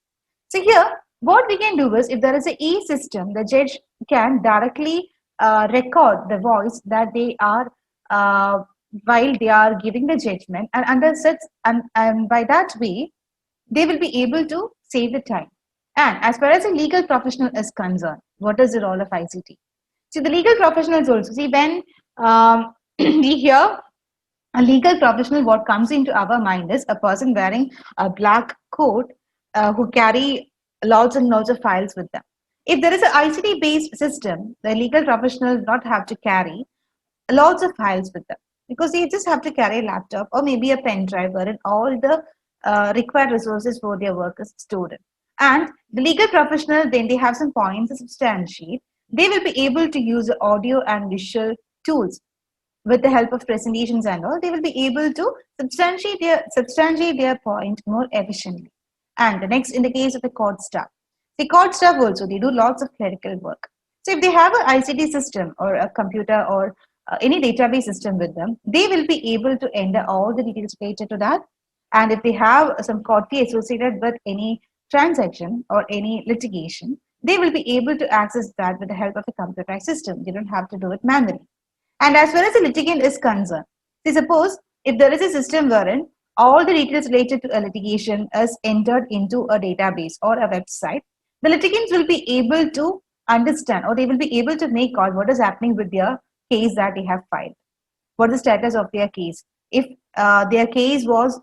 So here, what we can do is, if there is a e-system, the judge can directly record the voice that they are while they are giving the judgment, and under such and by that way, they will be able to save the time. And as far as a legal professional is concerned, what is the role of ICT? See, the legal professionals also, see, when we hear a legal professional, what comes into our mind is a person wearing a black coat who carry lots and lots of files with them. If there is an ICT based system, the legal professional does not have to carry lots of files with them, because they just have to carry a laptop or maybe a pen drive wherein all the required resources for their work is stored in. And the legal professional, then they have some points to substantiate. They will be able to use audio and visual tools with the help of presentations and all. They will be able to substantiate their point more efficiently. And the next, in the case of the court staff, the court staff also, they do lots of clerical work. So if they have an ICT system or a computer or any database system with them, they will be able to enter all the details related to that. And if they have some court fee associated with any transaction or any litigation, they will be able to access that with the help of a computerized system. They don't have to do it manually. And as far as the litigant is concerned, see, suppose if there is a system wherein all the details related to a litigation is entered into a database or a website, the litigants will be able to understand, or they will be able to make out what is happening with their case that they have filed. What is the status of their case? If their case was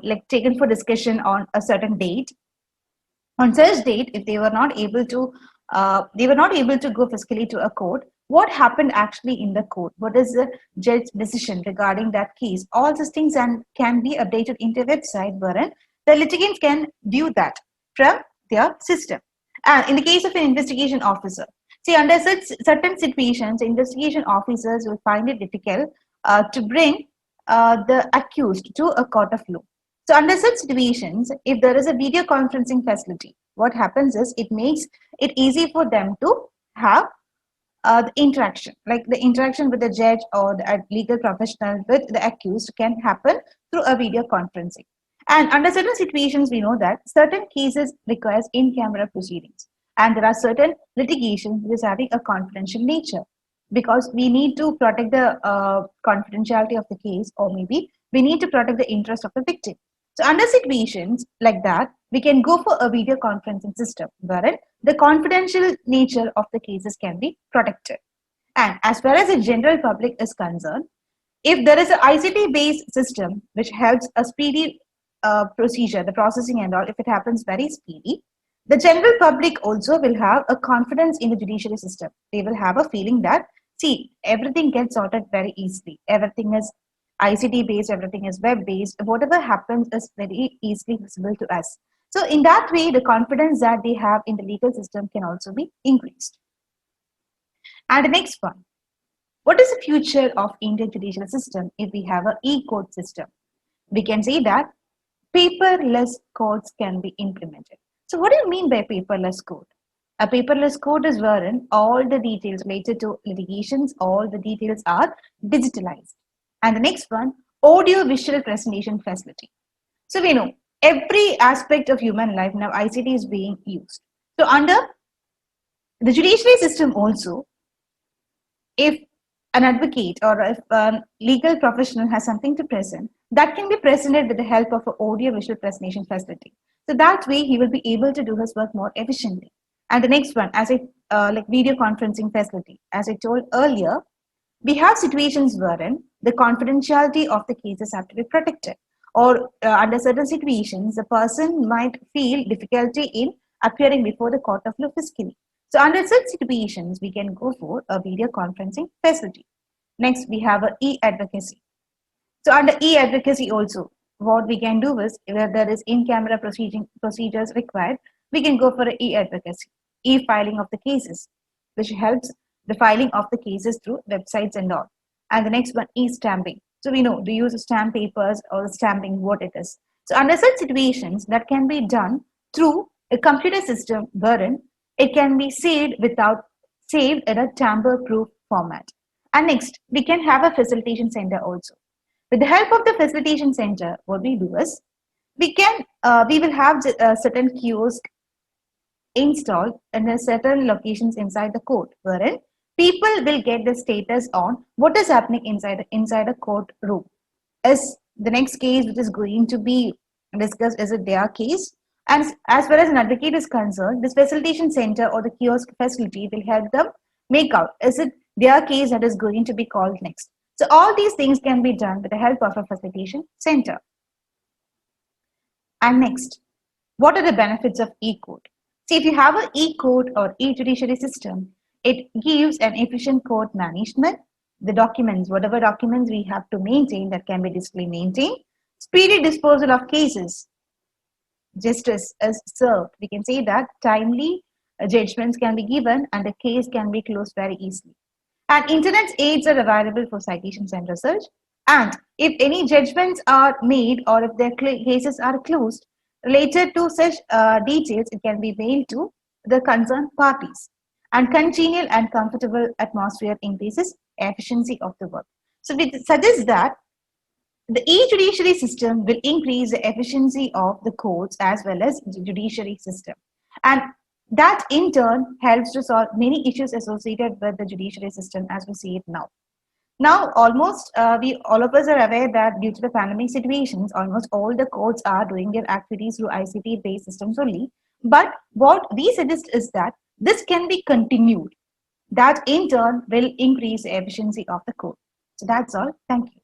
like taken for discussion on a certain date, on such date, if they were not able to go physically to a court, what happened actually in the court? What is the judge's decision regarding that case? All these things can be updated into a website wherein the litigants can view that from their system. And in the case of an investigation officer, see, under such certain situations, investigation officers will find it difficult to bring the accused to a court of law. So under such situations, if there is a video conferencing facility, what happens is it makes it easy for them to have the interaction, like the interaction with the judge or the legal professional with the accused can happen through a video conferencing. And under certain situations, we know that certain cases requires in-camera proceedings. And there are certain litigations which is having a confidential nature, because we need to protect the confidentiality of the case, or maybe we need to protect the interest of the victim. So under situations like that, we can go for a video conferencing system wherein the confidential nature of the cases can be protected. And as far as the general public is concerned, if there is an ICT based system which helps a speedy procedure, the processing and all, if it happens very speedy, the general public also will have a confidence in the judiciary system. They will have a feeling that, see, everything gets sorted very easily. Everything is ICT based, everything is web based. Whatever happens is very easily visible to us. So in that way, the confidence that they have in the legal system can also be increased. And the next one, what is the future of Indian judicial system if we have an e-court system? we can say that paperless codes can be implemented. So what do you mean by paperless code? A paperless code is wherein all the details related to litigations, all the details are digitalized. And the next one, audio visual presentation facility. So we know every aspect of human life now ICT is being used. So under the judiciary system also, if an advocate or if a legal professional has something to present, that can be presented with the help of an audio visual presentation facility. So that way he will be able to do his work more efficiently. And the next one, as like video conferencing facility, as I told earlier, we have situations wherein the confidentiality of the cases have to be protected, or under certain situations, the person might feel difficulty in appearing before the court of law physically. So under such situations, we can go for a video conferencing facility. Next, we have a e-advocacy. So under e-advocacy also, what we can do is, where there is in-camera procedures required, we can go for e-advocacy, e-filing of the cases, which helps the filing of the cases through websites and all. And the next one is stamping. So we know the use of stamp papers or stamping, what it is. So under such situations, that can be done through a computer system wherein it can be saved in a tamper-proof format. And next, we can have a facilitation center also. With the help of the facilitation center, what we do is we will have a certain kiosk installed in certain locations inside the court, wherein people will get the status on what is happening inside a courtroom. Is the next case which is going to be discussed, is it their case? And as far as an advocate is concerned, this facilitation center or the kiosk facility will help them make out, is it their case that is going to be called next. So all these things can be done with the help of a facilitation center. And next, what are the benefits of e-court? See, if you have an e-court or e-judiciary system, it gives an efficient court management. The documents, whatever documents we have to maintain, that can be digitally maintained. Speedy disposal of cases. Justice is served. We can say that timely judgments can be given and the case can be closed very easily. And internet aids are available for citations and research. And if any judgments are made or if their cases are closed related to such details, it can be mailed to the concerned parties. And congenial and comfortable atmosphere increases efficiency of the work. So we suggest that the e-judiciary system will increase the efficiency of the courts as well as the judiciary system. And that in turn helps to solve many issues associated with the judiciary system as we see it now. Now, almost all of us are aware that due to the pandemic situations, almost all the courts are doing their activities through ICT-based systems only. But what we suggest is that this can be continued. That in turn will increase the efficiency of the court. So that's all. Thank you.